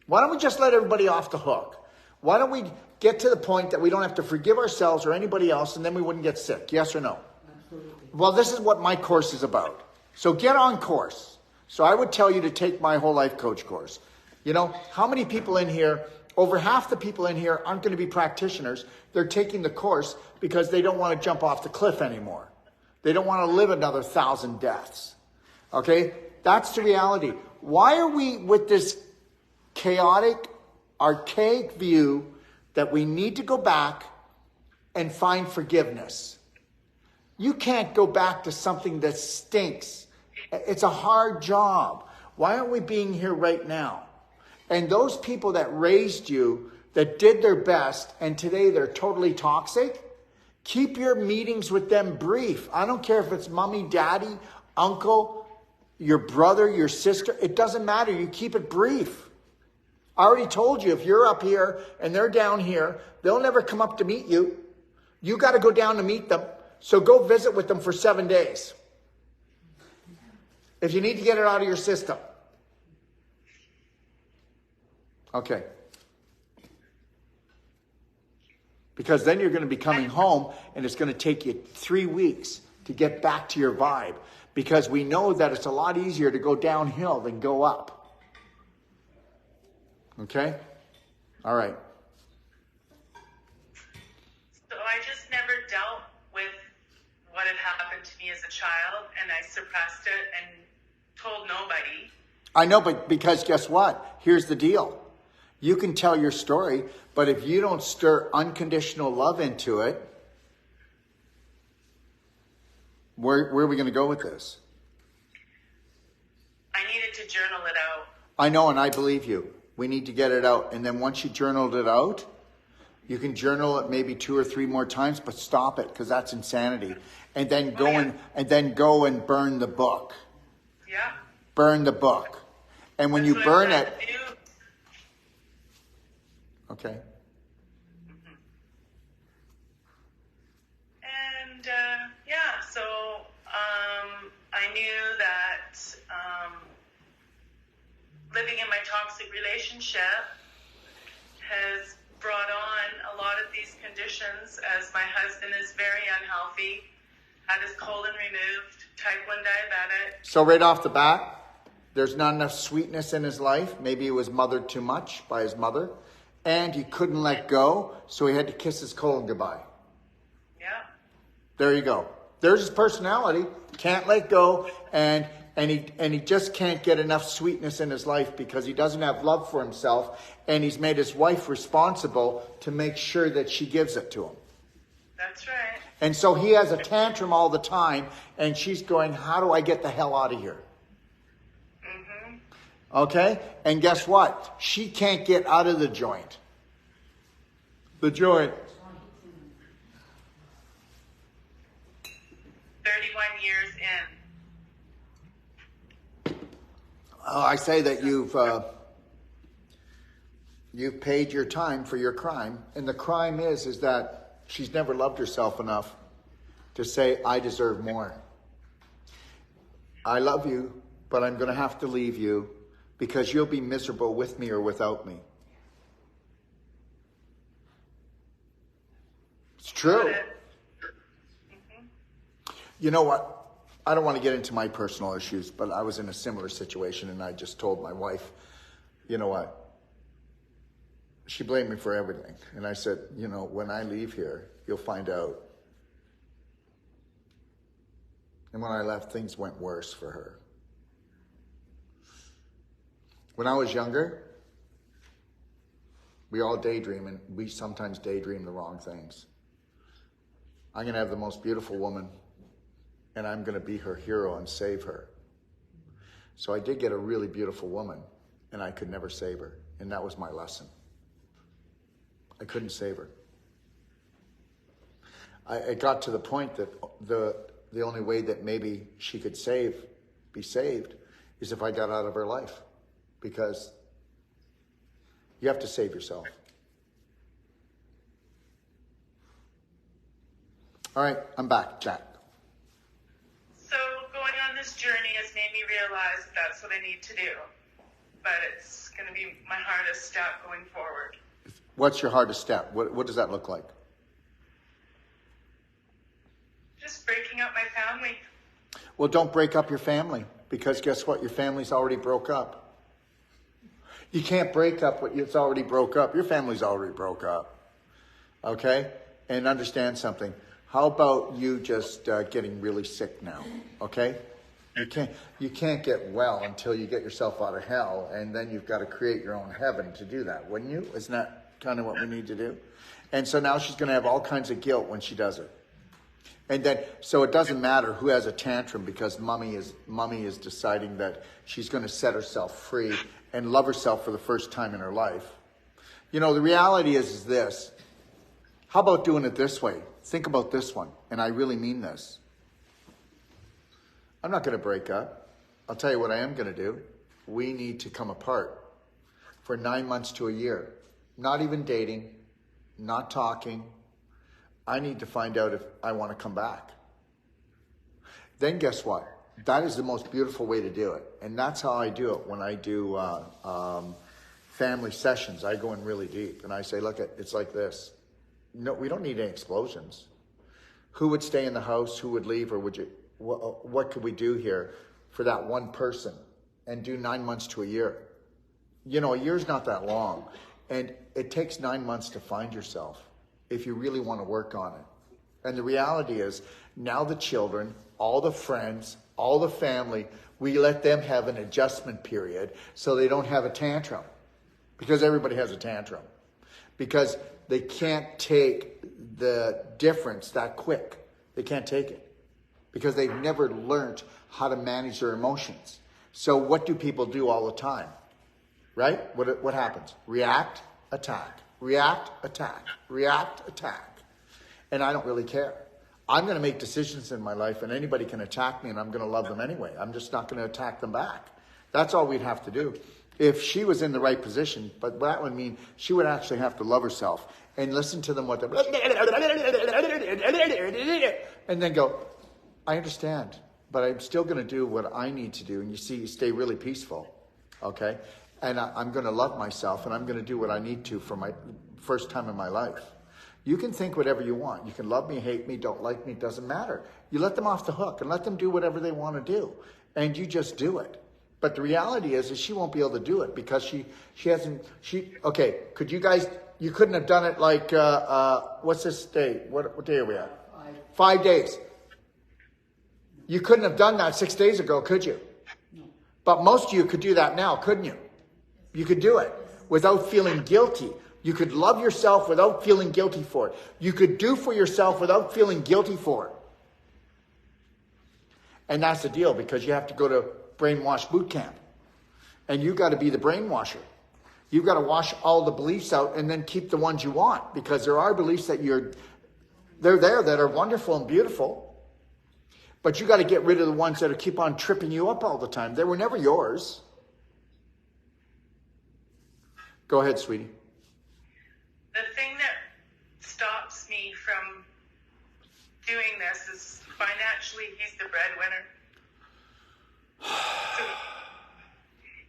S1: Why don't we just let everybody off the hook? Why don't we get to the point that we don't have to forgive ourselves or anybody else, and then we wouldn't get sick? Yes or no? Absolutely. Well, this is what my course is about. So get on course. So I would tell you to take my whole life coach course. You know, how many people in here, over half the people in here aren't going to be practitioners. They're taking the course because they don't want to jump off the cliff anymore. They don't want to live another 1,000 deaths. Okay? That's the reality. Why are we with this chaotic, archaic view that we need to go back and find forgiveness? You can't go back to something that stinks. It's a hard job. Why aren't we being here right now? And those people that raised you, that did their best, and today they're totally toxic, keep your meetings with them brief. I don't care if it's mommy, daddy, uncle, your brother, your sister. It doesn't matter. You keep it brief. I already told you, if you're up here and they're down here, they'll never come up to meet you. You got to go down to meet them. So go visit with them for 7 days. If you need to get it out of your system. Okay. Because then you're going to be coming home and it's going to take you 3 weeks to get back to your vibe. Because we know that it's a lot easier to go downhill than go up. Okay? All right.
S2: So I just never dealt with what had happened to me as a child, and I suppressed it and told nobody.
S1: I know, but because guess what? Here's the deal. You can tell your story, but if you don't stir unconditional love into it, where are we going to go with this?
S2: I needed to journal it out.
S1: I know, and I believe you. We need to get it out. And then once you journaled it out, you can journal it maybe 2 or 3 more times, but stop it because that's insanity. And then go and burn the book.
S2: Yeah.
S1: Burn the book. And when
S2: That's
S1: you
S2: what
S1: burn
S2: I'm
S1: it,
S2: trying to do.
S1: okay.
S2: And so I knew that living in my toxic relationship has brought on a lot of these conditions, as my husband is very unhealthy, had his colon removed, type 1 diabetic.
S1: So right off the bat, there's not enough sweetness in his life. Maybe he was mothered too much by his mother. And he couldn't let go, so he had to kiss his colon goodbye.
S2: Yeah.
S1: There you go. There's his personality. Can't let go, and he just can't get enough sweetness in his life because he doesn't have love for himself, and he's made his wife responsible to make sure that she gives it to him.
S2: That's right.
S1: And so he has a tantrum all the time, and she's going, how do I get the hell out of here?
S2: Mm-hmm.
S1: Okay? And guess what? She can't get out of the joint. The joint.
S2: 31 years in.
S1: I say that you've paid your time for your crime. And the crime is that she's never loved herself enough to say, I deserve more. I love you, but I'm going to have to leave you because you'll be miserable with me or without me. It's true.
S2: Mm-hmm.
S1: You know what? I don't want to get into my personal issues, but I was in a similar situation and I just told my wife, you know what? She blamed me for everything. And I said, you know, when I leave here, you'll find out. And when I left, things went worse for her. When I was younger, we all daydream, and we sometimes daydream the wrong things. I'm going to have the most beautiful woman, and I'm going to be her hero and save her. So I did get a really beautiful woman, and I could never save her. And that was my lesson. I couldn't save her. It got to the point that the only way that maybe she could be saved, is if I got out of her life. Because you have to save yourself. All right, I'm back, Jack.
S2: So going on this journey has made me realize that that's what I need to do. But it's going to be my hardest step going forward.
S1: What's your hardest step? What does that look like?
S2: Just breaking up my family.
S1: Well, don't break up your family. Because guess what? Your family's already broke up. You can't break up what it's already broke up. Your family's already broke up. Okay? And understand something. How about you just getting really sick now? Okay? You can't get well until you get yourself out of hell, and then you've got to create your own heaven to do that, wouldn't you? Isn't that kind of what we need to do? And so now she's going to have all kinds of guilt when she does it. And then, so it doesn't matter who has a tantrum, because mommy is deciding that she's going to set herself free and love herself for the first time in her life. You know, the reality is this. How about doing it this way? Think about this one. And I really mean this. I'm not going to break up. I'll tell you what I am going to do. We need to come apart for 9 months to a year. Not even dating, not talking. I need to find out if I want to come back. Then guess what? That is the most beautiful way to do it. And that's how I do it when I do family sessions. I go in really deep and I say, look, it's like this. No, we don't need any explosions. Who would stay in the house? Who would leave? Or would you? What could we do here for that one person and do 9 months to a year? You know, a year's not that long. And it takes 9 months to find yourself if you really want to work on it. And the reality is, now the children, all the friends, all the family, we let them have an adjustment period so they don't have a tantrum. Because everybody has a tantrum. Because they can't take the difference that quick. They can't take it. Because they've never learned how to manage their emotions. So what do people do all the time? Right? What happens? React, attack. React, attack. React, attack. And I don't really care. I'm going to make decisions in my life, and anybody can attack me, and I'm going to love them anyway. I'm just not going to attack them back. That's all we'd have to do. If she was in the right position, but that would mean she would actually have to love herself and listen to them and then go, I understand, but I'm still going to do what I need to do. And you see, you stay really peaceful, okay? And I'm going to love myself, and I'm going to do what I need to for my first time in my life. You can think whatever you want. You can love me, hate me, don't like me, doesn't matter. You let them off the hook and let them do whatever they want to do. And you just do it. But the reality is she won't be able to do it because she hasn't, okay, could you guys, you couldn't have done it like, what's this day? What day are we at? 5 days. You couldn't have done that 6 days ago, could you? No. But most of you could do that now, couldn't you? You could do it without feeling guilty. You could love yourself without feeling guilty for it. You could do for yourself without feeling guilty for it. And that's the deal, because you have to go to brainwash boot camp. And you got to be the brainwasher. You've got to wash all the beliefs out and then keep the ones you want, because there are beliefs that they're there that are wonderful and beautiful. But you got to get rid of the ones that keep on tripping you up all the time. They were never yours. Go ahead, sweetie.
S2: The thing that stops me from doing this is financially, he's the breadwinner. So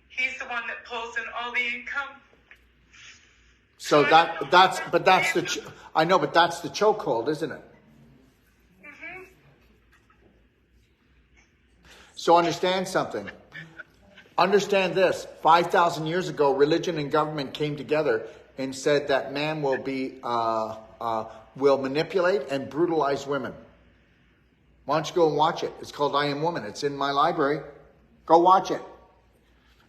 S2: he's the one that pulls in all the income.
S1: So that's the chokehold, isn't it?
S2: Mm-hmm.
S1: So understand something. Understand this. 5,000 years ago, religion and government came together and said that man will manipulate and brutalize women. Why don't you go and watch it? It's called I Am Woman. It's in my library. Go watch it.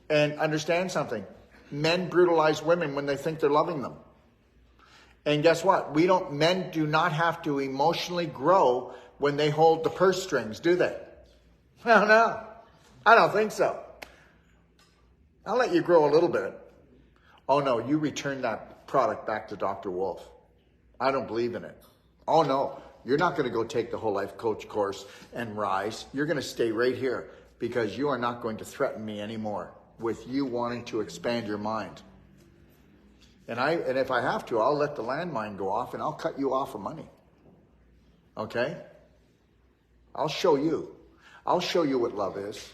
S1: And understand something. Men brutalize women when they think they're loving them. And guess what? Men do not have to emotionally grow when they hold the purse strings, do they? No. I don't think so. I'll let you grow a little bit. Oh no, you return that product back to Dr. Wolf. I don't believe in it. Oh no, you're not going to go take the whole life coach course and rise. You're going to stay right here because you are not going to threaten me anymore with you wanting to expand your mind. And if I have to, I'll let the landmine go off and I'll cut you off of money. Okay? I'll show you. I'll show you what love is.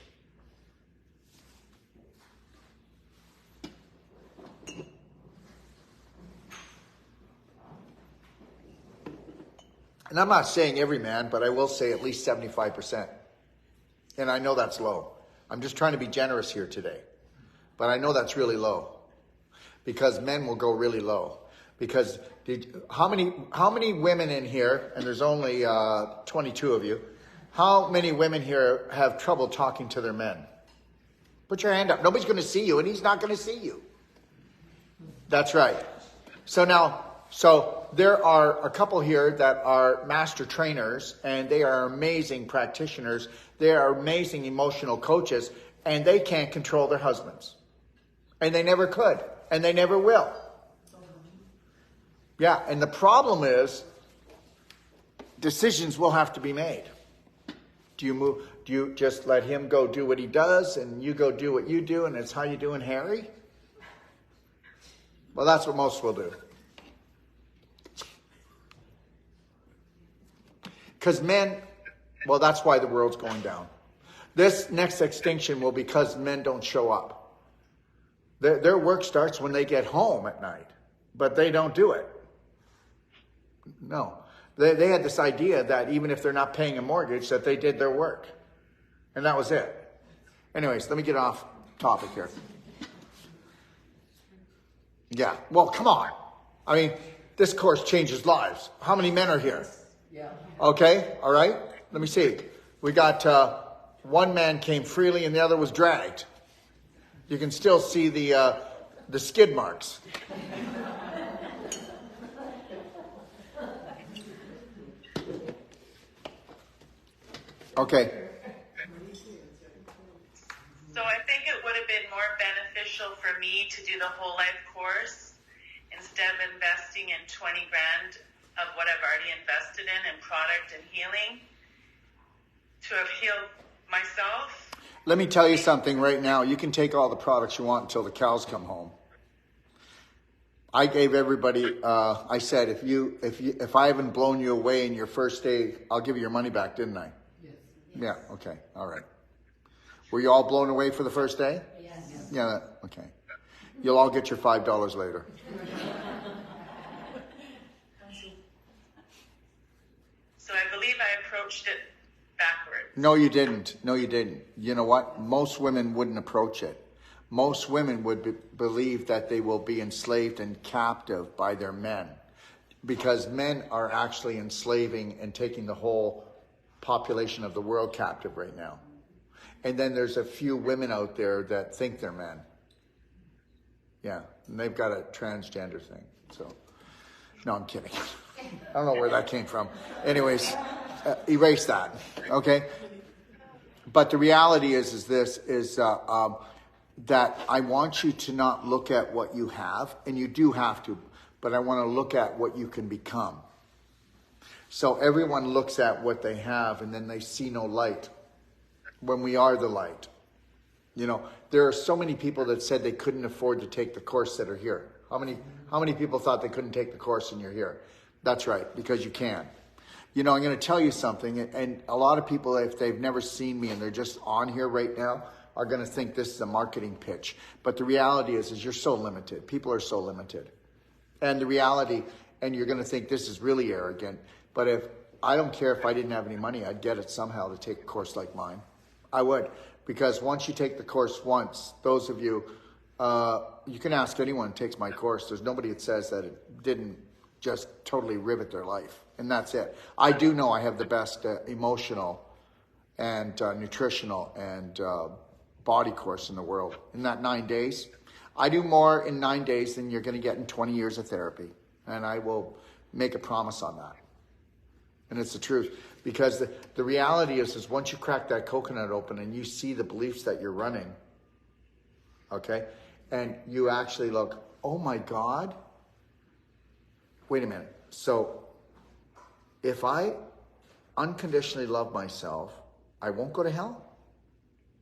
S1: And I'm not saying every man, but I will say at least 75%. And I know that's low. I'm just trying to be generous here today. But I know that's really low. Because men will go really low. Because how many women in here, and there's only 22 of you, how many women here have trouble talking to their men? Put your hand up. Nobody's going to see you, and he's not going to see you. That's right. So there are a couple here that are master trainers, and they are amazing practitioners. They are amazing emotional coaches, and they can't control their husbands. And they never could, and they never will. Yeah, and the problem is decisions will have to be made. Do you just let him go do what he does, and you go do what you do, and it's how you doing, Harry? Well, that's what most will do. Because men, well, that's why the world's going down. This next extinction will be because men don't show up. Their work starts when they get home at night, but they don't do it. No. They had this idea that even if they're not paying a mortgage, that they did their work. And that was it. Anyways, let me get off topic here. Yeah, well, come on. I mean, this course changes lives. How many men are here? Yeah. Okay, all right. Let me see. We got one man came freely and the other was dragged. You can still see the skid marks. Okay.
S2: So I think it would have been more beneficial for me to do the whole life course instead of investing in 20 grand of what I've already invested in product and healing to have healed myself.
S1: Let me tell you something right now. You can take all the products you want until the cows come home. I gave everybody, I said, if I haven't blown you away in your first day, I'll give you your money back, didn't I? Yes. Yeah, okay, all right. Were you all blown away for the first day? Yes. Yeah, okay. You'll all get your $5 later.
S2: So I believe I approached it backwards.
S1: No, you didn't. No, you didn't. You know what? Most women wouldn't approach it. Most women would believe that they will be enslaved and captive by their men, because men are actually enslaving and taking the whole population of the world captive right now. And then there's a few women out there that think they're men. Yeah, and they've got a transgender thing. So, no, I'm kidding. I don't know where that came from. Anyways, erase that, okay? But the reality is that I want you to not look at what you have, and you do have to, but I want to look at what you can become. So everyone looks at what they have, and then they see no light when we are the light. You know, there are so many people that said they couldn't afford to take the course that are here. How many people thought they couldn't take the course and you're here? That's right, because you can. You know, I'm going to tell you something, and a lot of people, if they've never seen me and they're just on here right now, are going to think this is a marketing pitch. But the reality is you're so limited. People are so limited. And the reality, and you're going to think this is really arrogant, but I don't care if I didn't have any money, I'd get it somehow to take a course like mine. I would. Because once you take the course once, those of you, you can ask anyone who takes my course. There's nobody that says that it didn't just totally rivet their life. And that's it. I do know I have the best emotional and nutritional and body course in the world. In that 9 days, I do more in 9 days than you're going to get in 20 years of therapy. And I will make a promise on that. And it's the truth. Because the reality is once you crack that coconut open and you see the beliefs that you're running, okay, and you actually look, oh my God, wait a minute. So if I unconditionally love myself, I won't go to hell?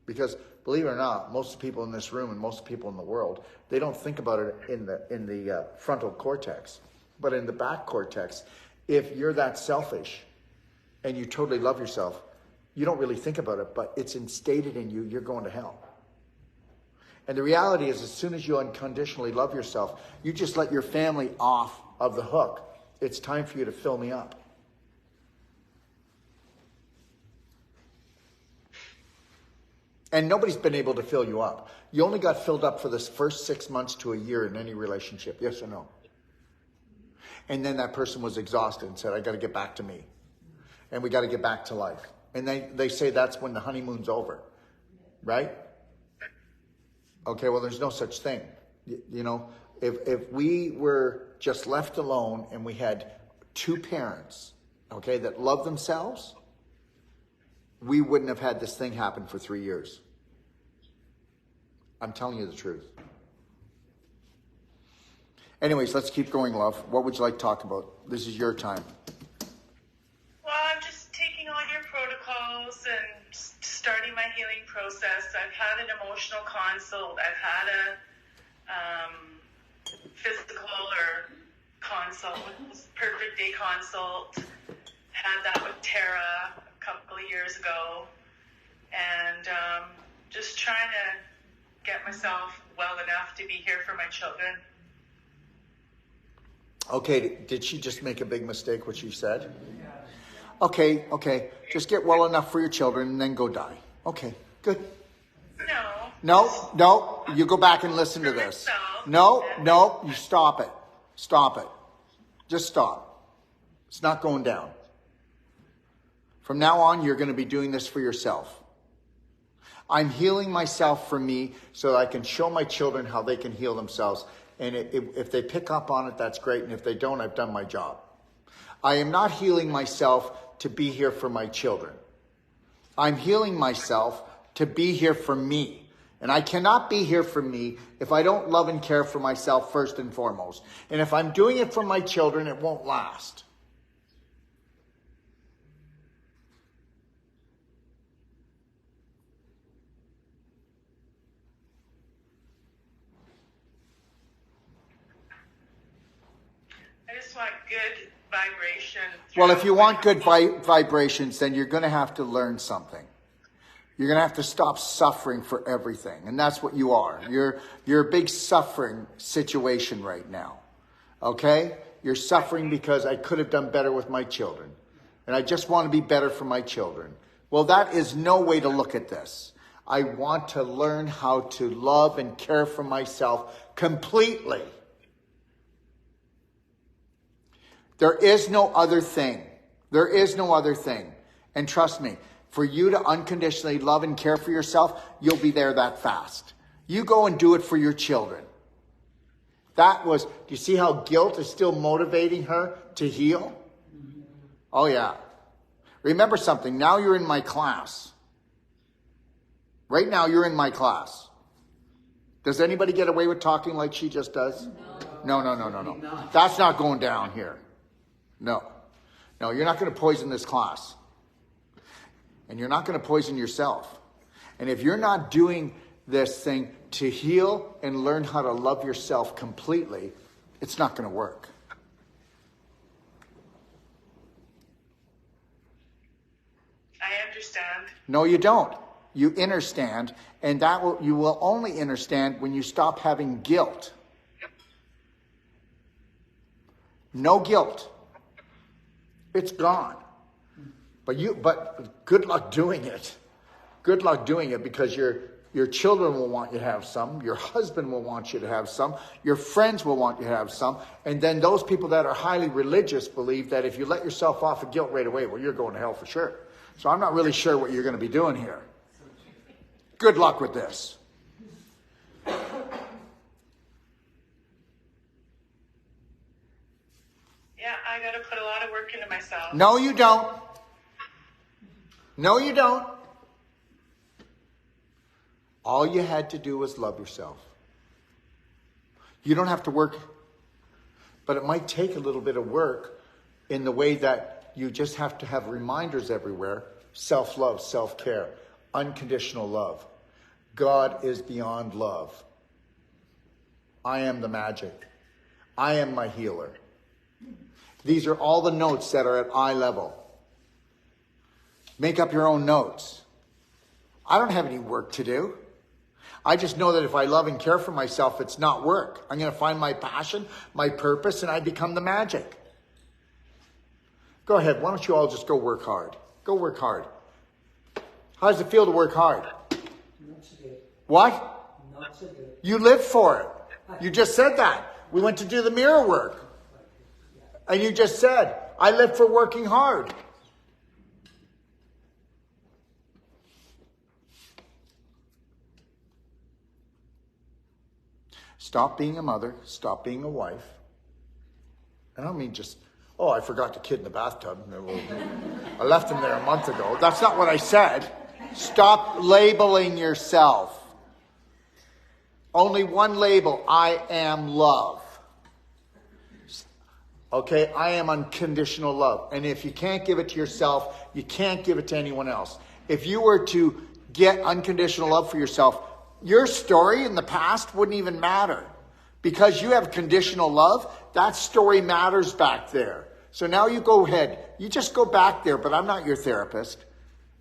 S1: Because believe it or not, most of the people in this room and most of the people in the world, they don't think about it in the frontal cortex, but in the back cortex. If you're that selfish and you totally love yourself, you don't really think about it, but it's instated in you, you're going to hell. And the reality is, as soon as you unconditionally love yourself, you just let your family off of the hook. It's time for you to fill me up. And nobody's been able to fill you up. You only got filled up for the first 6 months to a year in any relationship, yes or no? And then that person was exhausted and said, I got to get back to me. And we got to get back to life. And they say that's when the honeymoon's over, right? Okay, well, there's no such thing. You know, if we were just left alone and we had two parents, okay, that love themselves, we wouldn't have had this thing happen for 3 years. I'm telling you the truth. Anyways, let's keep going, love. What would you like to talk about? This is your time.
S2: Well, I'm just taking all your protocols and starting my healing process. I've had an emotional consult. I've had a physical or consult with Perfect Day Consult. Had that with Tara a couple of years ago. And just trying to get myself well enough to be here for my children.
S1: Okay, did she just make a big mistake, what she said? Okay. Just get well enough for your children and then go die. Okay, good. No, you go back and listen to this. No, you stop it. Stop it. Just stop. It's not going down. From now on, you're going to be doing this for yourself. I'm healing myself for me so that I can show my children how they can heal themselves. And if they pick up on it, that's great. And if they don't, I've done my job. I am not healing myself to be here for my children. I'm healing myself to be here for me. And I cannot be here for me if I don't love and care for myself first and foremost. And if I'm doing it for my children, it won't last.
S2: I just want good vibration.
S1: Well, if you want good vibrations, then you're going to have to learn something. You're going to have to stop suffering for everything. And that's what you are. You're a big suffering situation right now. Okay? You're suffering because I could have done better with my children. And I just want to be better for my children. Well, that is no way to look at this. I want to learn how to love and care for myself completely. There is no other thing. There is no other thing. And trust me, for you to unconditionally love and care for yourself, you'll be there that fast. You go and do it for your children. Do you see how guilt is still motivating her to heal? Oh yeah. Remember something, now you're in my class. Right now you're in my class. Does anybody get away with talking like she just does? No. That's not going down here. No, you're not going to poison this class. And you're not going to poison yourself. And if you're not doing this thing to heal and learn how to love yourself completely, it's not going to work.
S2: I understand.
S1: No, you don't. You understand, and you will only understand when you stop having guilt. No guilt. It's gone. But good luck doing it. Good luck doing it, because your children will want you to have some. Your husband will want you to have some. Your friends will want you to have some. And then those people that are highly religious believe that if you let yourself off of guilt right away, well, you're going to hell for sure. So I'm not really sure what you're going to be doing here. Good luck with this.
S2: Yeah, I got to put a lot of work into myself.
S1: No, you don't. No, you don't. All you had to do was love yourself. You don't have to work, but it might take a little bit of work in the way that you just have to have reminders everywhere. Self-love, self-care, unconditional love. God is beyond love. I am the magic. I am my healer. These are all the notes that are at eye level. Make up your own notes. I don't have any work to do. I just know that if I love and care for myself, it's not work. I'm going to find my passion, my purpose, and I become the magic. Go ahead. Why don't you all just go work hard? Go work hard. How does it feel to work hard?
S5: today.
S1: What?
S5: Not today.
S1: You live for it. You just said that. We went to do the mirror work. And you just said, I live for working hard. Stop being a mother. Stop being a wife. I don't mean just, oh, I forgot the kid in the bathtub. I left him there a month ago. That's not what I said. Stop labeling yourself. Only one label. I am love. Okay? I am unconditional love. And if you can't give it to yourself, you can't give it to anyone else. If you were to get unconditional love for yourself, your story in the past wouldn't even matter. Because you have conditional love, that story matters back there. So now you go ahead. You just go back there, but I'm not your therapist.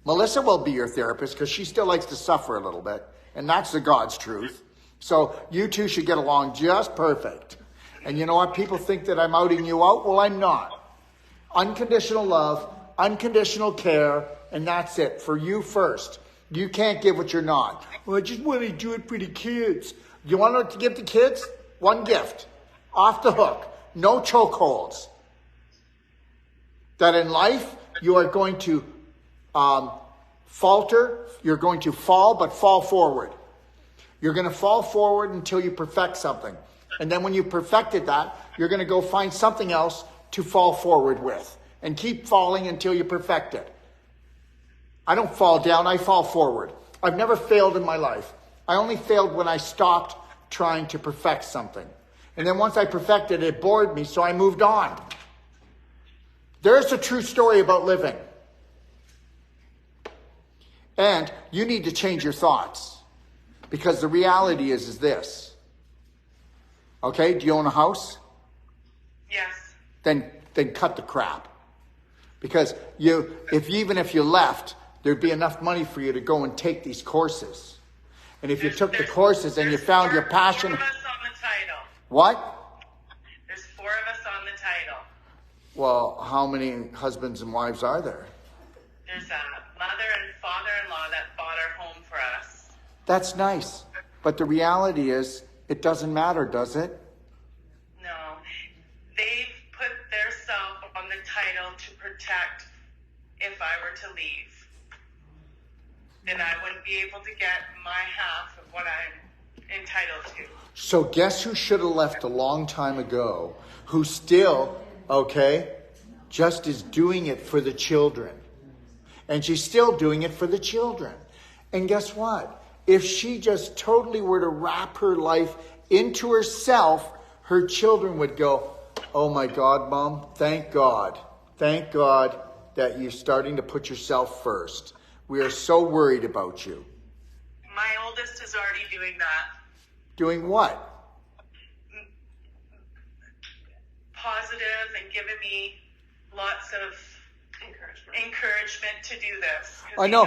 S1: Melissa will be your therapist because she still likes to suffer a little bit. And that's the God's truth. So you two should get along just perfect. And you know what? People think that I'm outing you out. Well, I'm not. Unconditional love, unconditional care, and that's it. For you first. You can't give what you're not. Well, I just want to do it for the kids. You want to give the kids? One gift. Off the hook. No chokeholds. That in life, you are going to falter. You're going to fall, but fall forward. You're going to fall forward until you perfect something. And then when you perfected that, you're going to go find something else to fall forward with. And keep falling until you perfect it. I don't fall down, I fall forward. I've never failed in my life. I only failed when I stopped trying to perfect something. And then once I perfected it, it bored me, so I moved on. There's a true story about living. And you need to change your thoughts. Because the reality is this. Okay, do you own a house?
S2: Yes.
S1: Then cut the crap. Because even if you left, there'd be enough money for you to go and take these courses. And if you took the courses and you found your passion...
S2: There's 4 of us on the title.
S1: What?
S2: There's 4 of us on the title.
S1: Well, how many husbands and wives are there?
S2: There's a mother and father-in-law that bought our home for us.
S1: That's nice. But the reality is, it doesn't matter, does it?
S2: No. They've put their self on the title to protect if I were to leave. Then I wouldn't be able to get my half of what I'm entitled to.
S1: So guess who should have left a long time ago, who still, just is doing it for the children. And she's still doing it for the children. And guess what? If she just totally were to wrap her life into herself, her children would go, oh my God, Mom, thank God. Thank God that you're starting to put yourself first. We are so worried about you.
S2: My oldest is already doing that.
S1: Doing what?
S2: Positive and giving me lots of encouragement to do this.
S1: I know,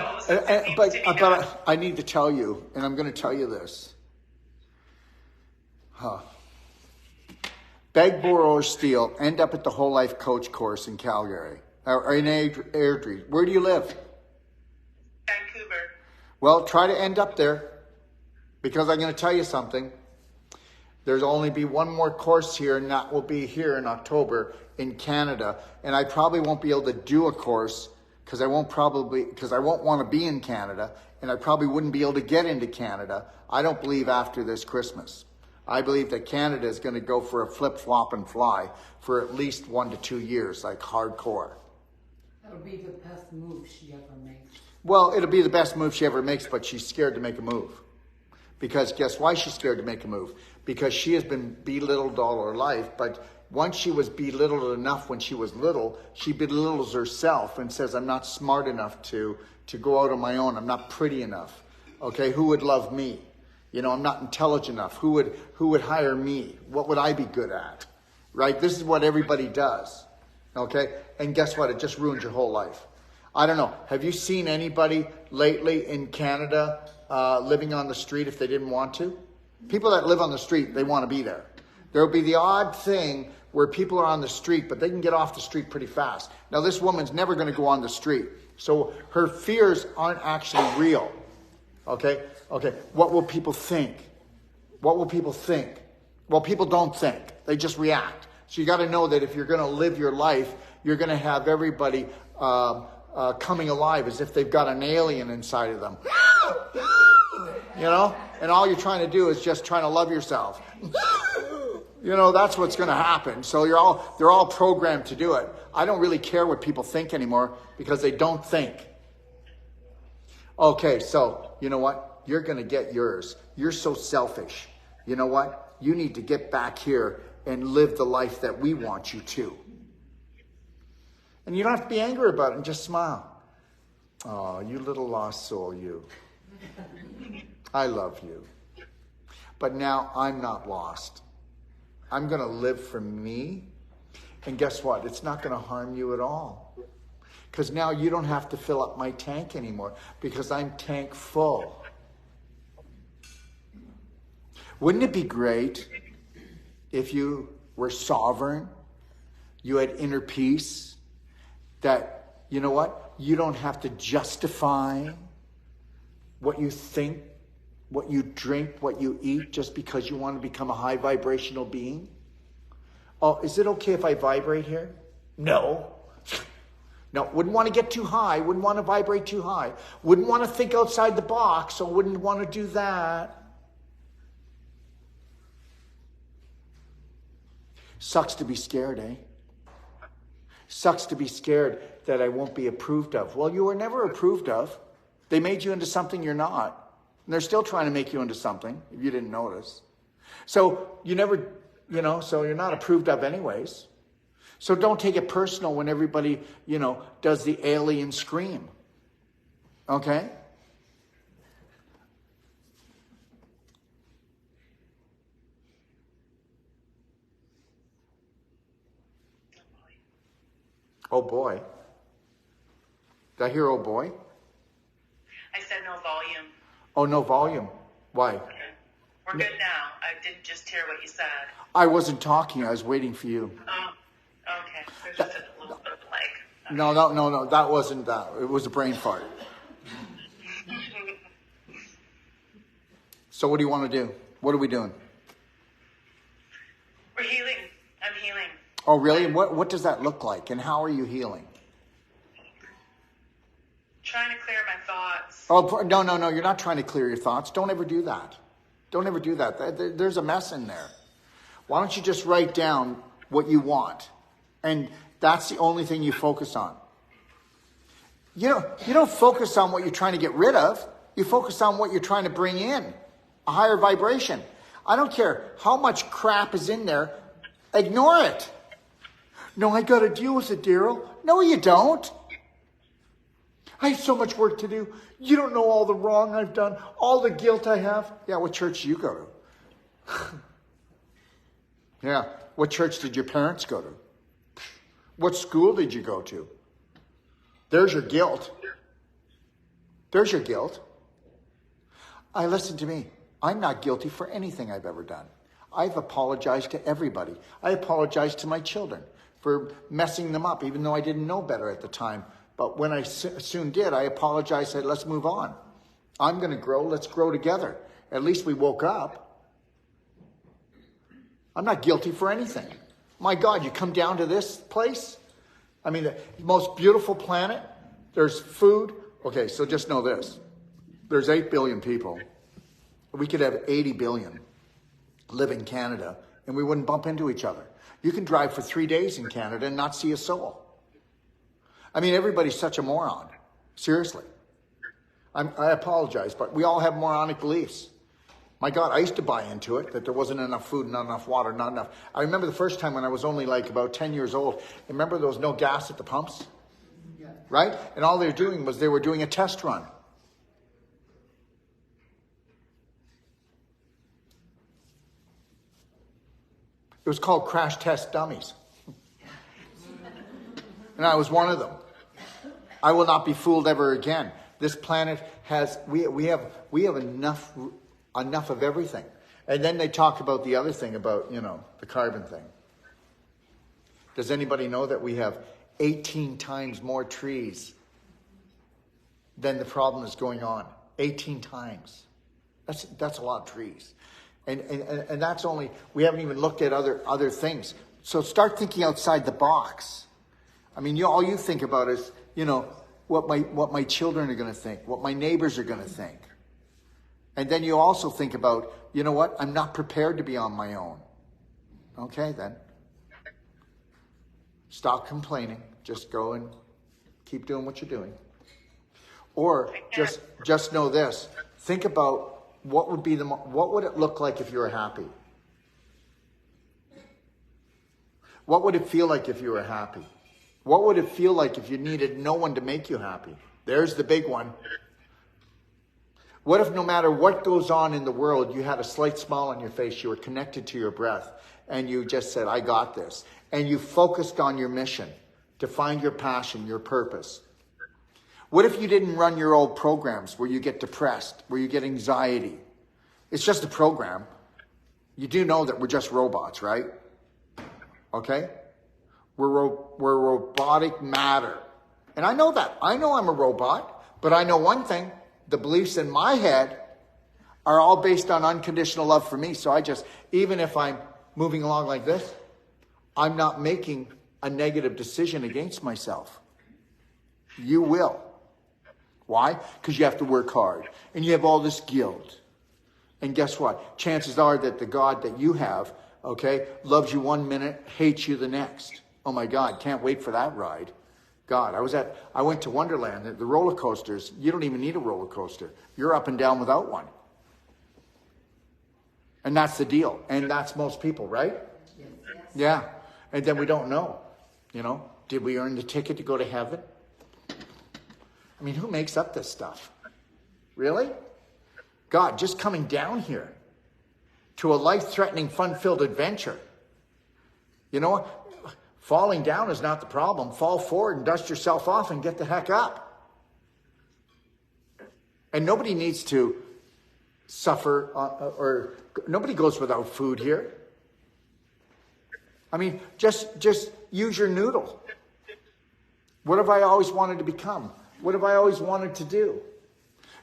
S1: but I need to tell you, and I'm going to tell you this. Beg, borrow, or steal, end up at the Whole Life Coach course in Calgary, or in Airdrie. Where do you live?
S2: Vancouver.
S1: Well, try to end up there, because I'm going to tell you something. There's only be one more course here, and that will be here in October in Canada. And I probably won't be able to do a course because I won't want to be in Canada, and I probably wouldn't be able to get into Canada. I don't believe after this Christmas. I believe that Canada is going to go for a flip, flop, and fly for at least 1 to 2 years, like hardcore.
S5: That'll be the best move she ever makes.
S1: Well, it'll be the best move she ever makes, but she's scared to make a move. Because guess why she's scared to make a move? Because she has been belittled all her life, but once she was belittled enough when she was little, she belittles herself and says, I'm not smart enough to go out on my own. I'm not pretty enough. Okay, who would love me? I'm not intelligent enough. Who would hire me? What would I be good at? Right? This is what everybody does. Okay? And guess what? It just ruins your whole life. I don't know. Have you seen anybody lately in Canada living on the street if they didn't want to? People that live on the street, they want to be there. There will be the odd thing where people are on the street, but they can get off the street pretty fast. Now, this woman's never going to go on the street. So her fears aren't actually real. Okay? Okay. What will people think? What will people think? Well, people don't think. They just react. So you got to know that if you're going to live your life, you're going to have everybody coming alive as if they've got an alien inside of them. You know? And all you're trying to do is just trying to love yourself. You know, that's what's going to happen. So they're all programmed to do it. I don't really care what people think anymore because they don't think. Okay, so you know what? You're going to get yours. You're so selfish. You know what? You need to get back here and live the life that we want you to. And you don't have to be angry about it and just smile. Oh, you little lost soul, you. I love you. But now I'm not lost. I'm going to live for me. And guess what? It's not going to harm you at all. Because now you don't have to fill up my tank anymore because I'm tank full. Wouldn't it be great if you were sovereign, you had inner peace, that, you know what? You don't have to justify what you think, what you drink, what you eat, just because you want to become a high vibrational being? Oh, is it okay if I vibrate here? No. No, wouldn't want to get too high, wouldn't want to vibrate too high, wouldn't want to think outside the box, so wouldn't want to do that. Sucks to be scared, eh? Sucks to be scared that I won't be approved of. Well, you were never approved of. They made you into something you're not. And they're still trying to make you into something, if you didn't notice. So you never, so you're not approved of anyways. So don't take it personal when everybody, does the alien scream. Okay? Oh boy. Did I hear oh boy?
S2: I said no volume.
S1: Oh, no volume. Why?
S2: Okay. We're good now. I didn't just hear what you said.
S1: I wasn't talking. I was waiting for you.
S2: Oh, okay. There's just a little bit of lag. Okay.
S1: No. That wasn't that. It was a brain fart. So what do you want to do? What are we doing?
S2: We're healing. I'm healing.
S1: Oh, really? What does that look like? And how are you healing?
S2: Trying to clear my thoughts.
S1: Oh, no. You're not trying to clear your thoughts. Don't ever do that. Don't ever do that. There's a mess in there. Why don't you just write down what you want? And that's the only thing you focus on. You don't focus on what you're trying to get rid of. You focus on what you're trying to bring in. A higher vibration. I don't care how much crap is in there. Ignore it. No, I got to deal with it, Daryl. No, you don't. I have so much work to do. You don't know all the wrong I've done, all the guilt I have. Yeah, what church do you go to? Yeah, what church did your parents go to? What school did you go to? There's your guilt. There's your guilt. Listen to me. I'm not guilty for anything I've ever done. I've apologized to everybody. I apologized to my children for messing them up, even though I didn't know better at the time. But when I soon did, I apologized, said, let's move on. I'm going to grow. Let's grow together. At least we woke up. I'm not guilty for anything. My God, you come down to this place? I mean, the most beautiful planet. There's food. Okay, so just know this. There's 8 billion people. We could have 80 billion live in Canada, and we wouldn't bump into each other. You can drive for 3 days in Canada and not see a soul. I mean, everybody's such a moron. Seriously. I apologize, but we all have moronic beliefs. My God, I used to buy into it, that there wasn't enough food, not enough water, not enough. I remember the first time when I was only like about 10 years old. Remember there was no gas at the pumps? Yeah. Right? And all they were doing was they were doing a test run. It was called Crash Test Dummies. And I was one of them. I will not be fooled ever again. This planet has, we have enough of everything. And then they talk about the other thing about, the carbon thing. Does anybody know that we have 18 times more trees than the problem is going on? 18 times. That's a lot of trees. And that's only, we haven't even looked at other things. So start thinking outside the box. I mean, all you think about is, what my children are going to think, what my neighbors are going to think. And then you also think about, you know what? I'm not prepared to be on my own. Okay, then. Stop complaining. Just go and keep doing what you're doing. Or just know this. Think about what would it look like if you were happy? What would it feel like if you were happy? What would it feel like if you needed no one to make you happy? There's the big one. What if no matter what goes on in the world, you had a slight smile on your face, you were connected to your breath, and you just said, I got this. And you focused on your mission to find your passion, your purpose. What if you didn't run your old programs where you get depressed, where you get anxiety? It's just a program. You do know that we're just robots, right? Okay? We're robotic matter. And I know that. I know I'm a robot, but I know one thing. The beliefs in my head are all based on unconditional love for me. So even if I'm moving along like this, I'm not making a negative decision against myself. You will. Why? Because you have to work hard. And you have all this guilt. And guess what? Chances are that the God that you have, okay, loves you 1 minute, hates you the next. Oh my God, can't wait for that ride. God, I went to Wonderland, the roller coasters. You don't even need a roller coaster. You're up and down without one. And that's the deal. And that's most people, right?
S5: Yes.
S1: Yeah. And then we don't know. Did we earn the ticket to go to heaven? I mean, who makes up this stuff? Really? God, just coming down here to a life-threatening, fun-filled adventure. You know what? Falling down is not the problem. Fall forward and dust yourself off and get the heck up. And nobody needs to suffer or nobody goes without food here. I mean, just use your noodle. What have I always wanted to become? What have I always wanted to do?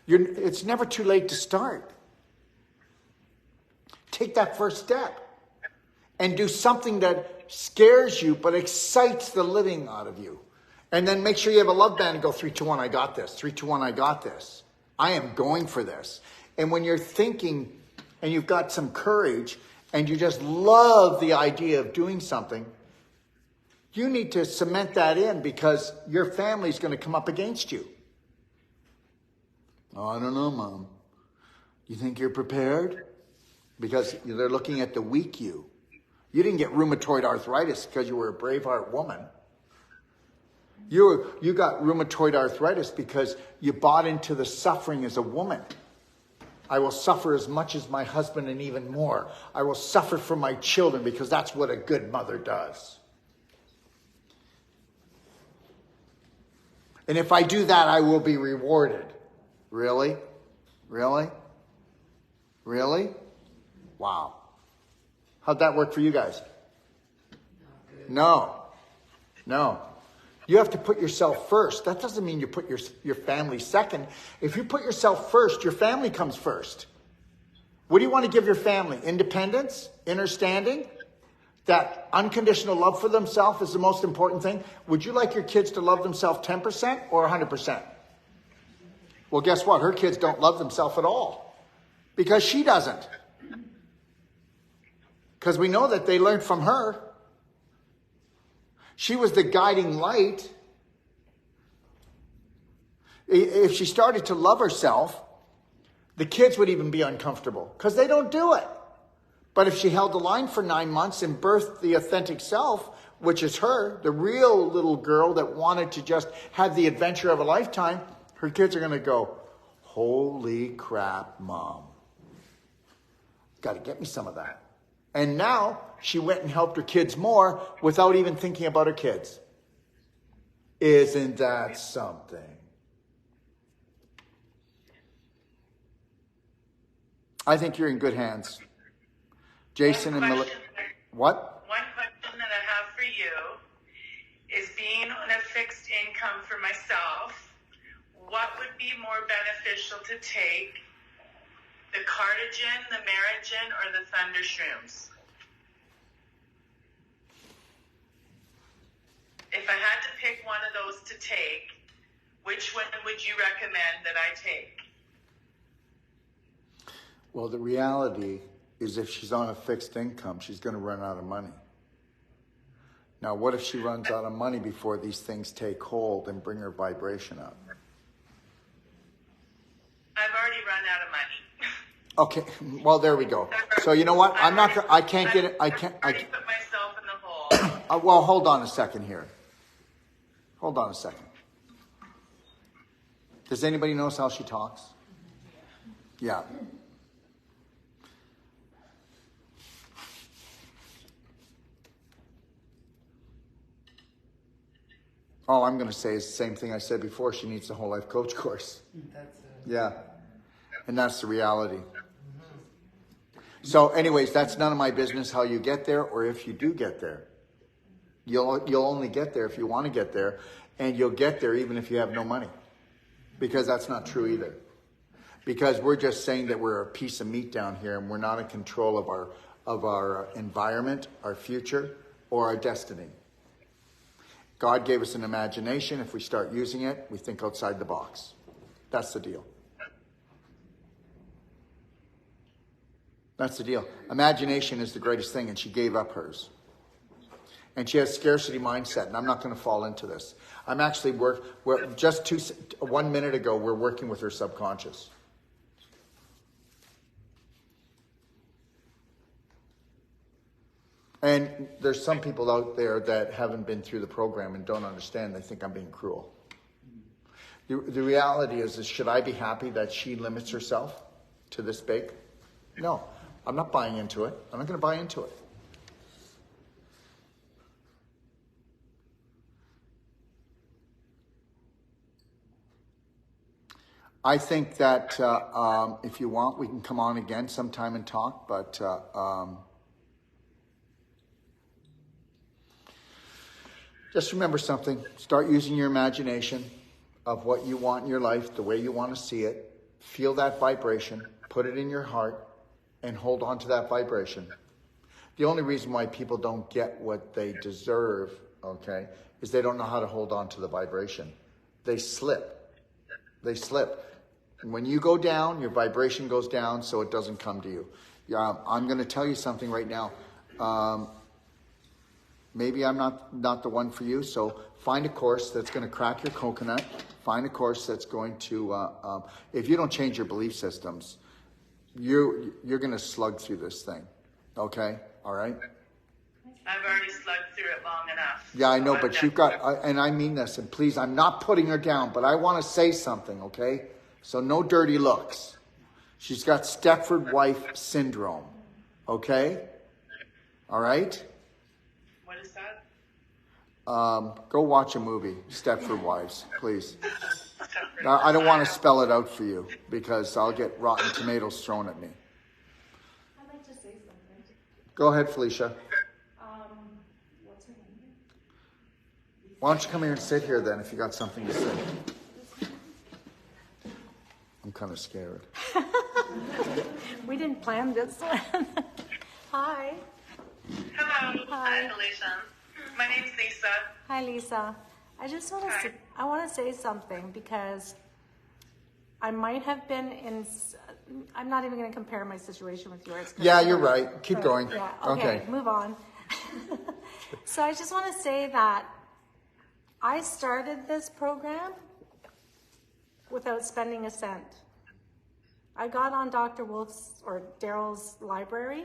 S1: It's never too late to start. Take that first step and do something that scares you but excites the living out of you. And then make sure you have a love band and go 3, 2, 1, I got this. 3, 2, 1, I got this. I am going for this. And when you're thinking and you've got some courage and you just love the idea of doing something, you need to cement that in because your family's going to come up against you. Oh, I don't know, Mom. You think you're prepared? Because they're looking at the weak you. You didn't get rheumatoid arthritis because you were a BraveHeart woman. You got rheumatoid arthritis because you bought into the suffering as a woman. I will suffer as much as my husband and even more. I will suffer for my children because that's what a good mother does. And if I do that, I will be rewarded. Really? Really? Really? Wow. How'd that work for you guys? No. You have to put yourself first. That doesn't mean you put your family second. If you put yourself first, your family comes first. What do you want to give your family? Independence? Understanding? That unconditional love for themselves is the most important thing? Would you like your kids to love themselves 10% or 100%? Well, guess what? Her kids don't love themselves at all. Because she doesn't. Because we know that they learned from her. She was the guiding light. If she started to love herself, the kids would even be uncomfortable because they don't do it. But if she held the line for 9 months and birthed the authentic self, which is her, the real little girl that wanted to just have the adventure of a lifetime, her kids are going to go, holy crap, Mom. Got to get me some of that. And now she went and helped her kids more without even thinking about her kids. Isn't that something? I think you're in good hands. Jason and Melissa. What?
S2: One question that I have for you is being on a fixed income for myself. what would be more beneficial to take, the cartogen, the Merigen, or the thunder shrooms? If I had to pick one of those to take, which one would you recommend that I take?
S1: Well, the reality is if she's on a fixed income, she's going to run out of money. Now, what if she runs out of money before these things take hold and bring her vibration up?
S2: I've already run out of money.
S1: Okay, well, there we go. So you know what? I can't get it. I can't.
S2: I already put myself in the hole.
S1: Well, hold on a second here. Hold on a second. Does anybody notice how she talks? Yeah. All I'm going to say is the same thing I said before. She needs the whole life coach course.
S5: That's it.
S1: Yeah. And that's the reality. So anyways, that's none of my business how you get there or if you do get there. You'll only get there if you want to get there, and you'll get there even if you have no money. Because that's not true either. Because we're just saying that we're a piece of meat down here and we're not in control of our environment, our future, or our destiny. God gave us an imagination. If we start using it, we think outside the box. That's the deal. That's the deal. Imagination is the greatest thing, and she gave up hers. And she has scarcity mindset, and I'm not going to fall into this. I'm actually just 1 minute ago, we're working with her subconscious. And there's some people out there that haven't been through the program and don't understand. They think I'm being cruel. The reality is should I be happy that she limits herself to this big? No, I'm not buying into it. I'm not going to buy into it. I think that if you want, we can come on again sometime and talk, but just remember something. Start using your imagination of what you want in your life, the way you want to see it. Feel that vibration, put it in your heart, and hold on to that vibration. The only reason why people don't get what they deserve, okay, is they don't know how to hold on to the vibration. They slip. They slip. And when you go down, your vibration goes down, so it doesn't come to you. I'm going to tell you something right now. Maybe I'm not the one for you, so find a course that's going to crack your coconut. Find a course that's going to, if you don't change your belief systems, you're going to slug through this thing. Okay? All right?
S2: I've already slugged through it long enough.
S1: Yeah, I know, but you've got, and I mean this, and please, I'm not putting her down, but I want to say something, okay? So no dirty looks. She's got Stepford wife syndrome, okay? All right?
S2: What is that?
S1: Go watch a movie, Stepford Wives, please. Now, I don't want to spell it out for you because I'll get rotten tomatoes thrown at me.
S6: I'd like to say something.
S1: Go ahead, Felicia.
S6: What's her name?
S1: Why don't you come here and sit here then if you got something to say? I'm kind of scared.
S6: We didn't plan this one. Hi.
S2: Hello.
S6: Hi.
S2: Felicia. My name's Lisa.
S6: Hi, Lisa. I just want
S2: Hi.
S6: to I want to say something because I might have been in. I'm not even going to compare my situation with yours.
S1: Yeah, you're right. Keep going.
S6: Yeah. Okay. Move on. So I just want to say that I started this program without spending a cent. I got on Dr. Wolf's or Daryl's library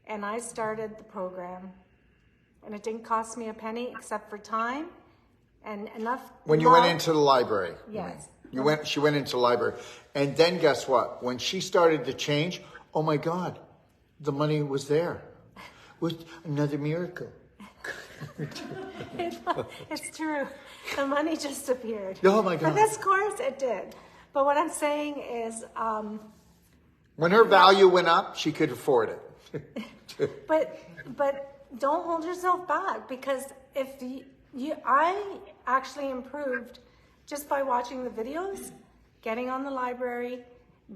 S6: and I started the program. And it didn't cost me a penny except for time and enough.
S1: When you went into the library.
S6: Yes.
S1: She went into the library. And then guess what? When she started to change, oh my God, the money was there. It was another miracle.
S6: It's true. The money just appeared.
S1: Oh my God.
S6: For this course, it did. But what I'm saying is...
S1: when her value went up, she could afford it.
S6: But don't hold yourself back because if I actually improved just by watching the videos, getting on the library,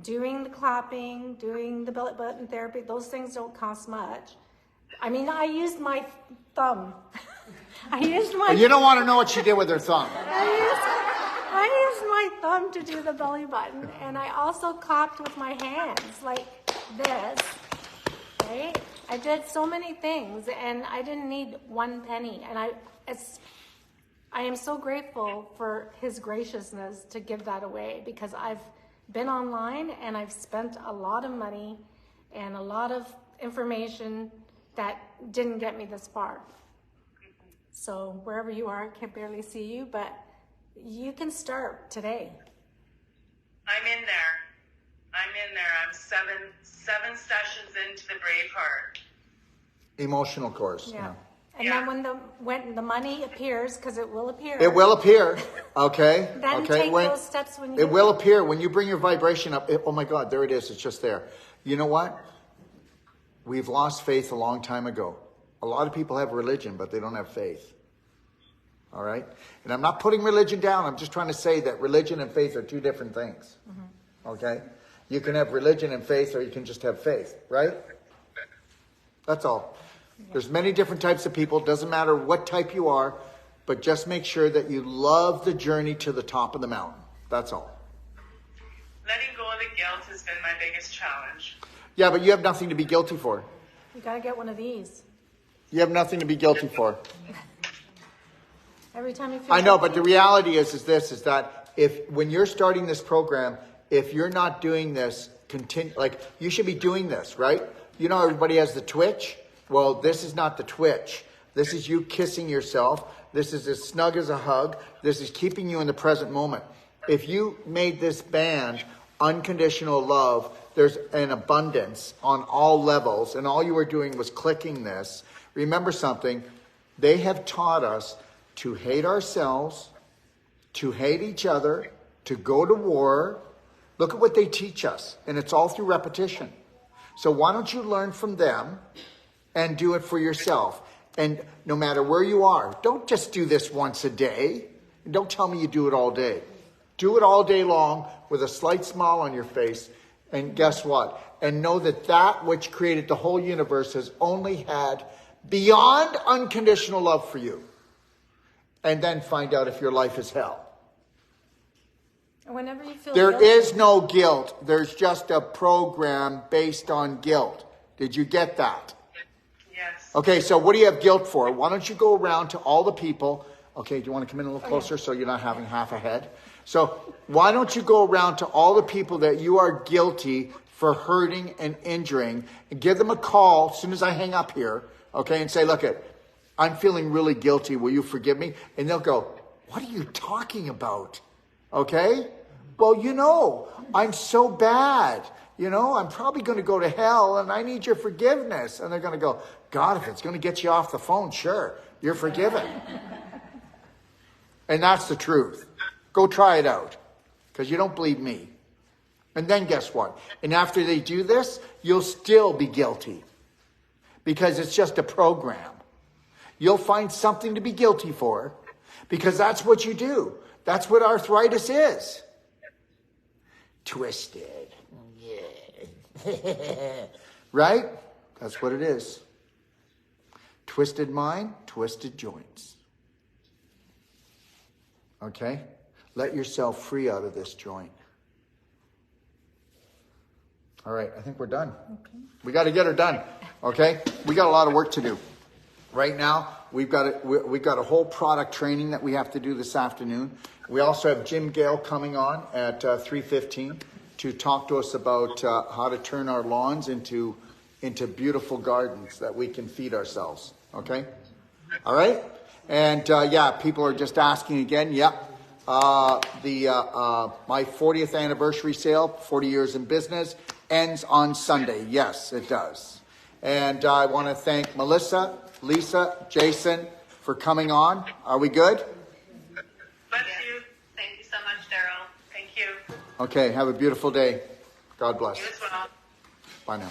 S6: doing the clapping, doing the belly button therapy. Those things don't cost much. I mean, I used my thumb.
S1: You don't want to know what she did with her thumb.
S6: I used my thumb to do the belly button, and I also clapped with my hands like this, right? I did so many things, and I didn't need one penny. And I am so grateful for his graciousness to give that away, because I've been online and I've spent a lot of money and a lot of information that didn't get me this far. So wherever you are, I can barely see you, but you can start today.
S2: I'm in there. I'm seven sessions into the BraveHeart.
S1: Emotional course.
S6: Yeah. And then when the money appears, because it will appear.
S1: It will appear. Okay.
S6: Then take those steps when you.
S1: It will appear when you bring your vibration up. Oh my God, there it is. It's just there. You know what? We've lost faith a long time ago. A lot of people have religion, but they don't have faith. All right? And I'm not putting religion down. I'm just trying to say that religion and faith are two different things. Mm-hmm. Okay? You can have religion and faith, or you can just have faith, right? That's all. There's many different types of people. Doesn't matter what type you are, but just make sure that you love the journey to the top of the mountain. That's all.
S2: Letting go of the guilt has been my biggest challenge.
S1: Yeah, but you have nothing to be guilty for.
S6: You gotta get one of these.
S1: You have nothing to be guilty for.
S6: Every time you feel
S1: I know,
S6: guilty.
S1: but the reality is that when you're starting this program, if you're not doing this, you should be doing this, right? You know, everybody has the twitch. Well, this is not the twitch. This is you kissing yourself. This is as snug as a hug. This is keeping you in the present moment. If you made this band unconditional love, there's an abundance on all levels, and all you were doing was clicking this. Remember something. They have taught us to hate ourselves, to hate each other, to go to war. Look at what they teach us, and it's all through repetition. So why don't you learn from them and do it for yourself? And no matter where you are, don't just do this once a day. And don't tell me you do it all day. Do it all day long with a slight smile on your face. And guess what? And know that which created the whole universe has only had beyond unconditional love for you. And then find out if your life is hell.
S6: Whenever you feel
S1: There
S6: guilty,
S1: is no guilt. There's just a program based on guilt. Did you get that?
S2: Yes.
S1: Okay, so what do you have guilt for? Why don't you go around to all the people? Okay, do you want to come in a little closer so you're not having half a head? So why don't you go around to all the people that you are guilty for hurting and injuring, and give them a call as soon as I hang up here, okay, and say, look, I'm feeling really guilty. Will you forgive me? And they'll go, what are you talking about? Okay? Well, I'm so bad. I'm probably going to go to hell, and I need your forgiveness. And they're going to go, God, if it's going to get you off the phone, sure, you're forgiven. And that's the truth. Go try it out, because you don't believe me. And then guess what? And after they do this, you'll still be guilty, because it's just a program. You'll find something to be guilty for, because that's what you do. That's what arthritis is. Twisted. Yeah. Right? That's what it is. Twisted mind, twisted joints. Okay? Let yourself free out of this joint. All right, I think we're done. Okay. We got to get her done. Okay? We got a lot of work to do. Right now, we've got a whole product training that we have to do this afternoon. We also have Jim Gale coming on at 3:15 to talk to us about how to turn our lawns into beautiful gardens that we can feed ourselves. Okay? All right? And people are just asking again. Yep. My 40th anniversary sale, 40 years in business, ends on Sunday. Yes, it does. And I want to thank Melissa, Lisa, Jason for coming on. Are we good?
S2: Bless you. Thank you so much, Daryl. Thank you.
S1: Okay, have a beautiful day. God bless.
S2: You as well.
S1: Bye now.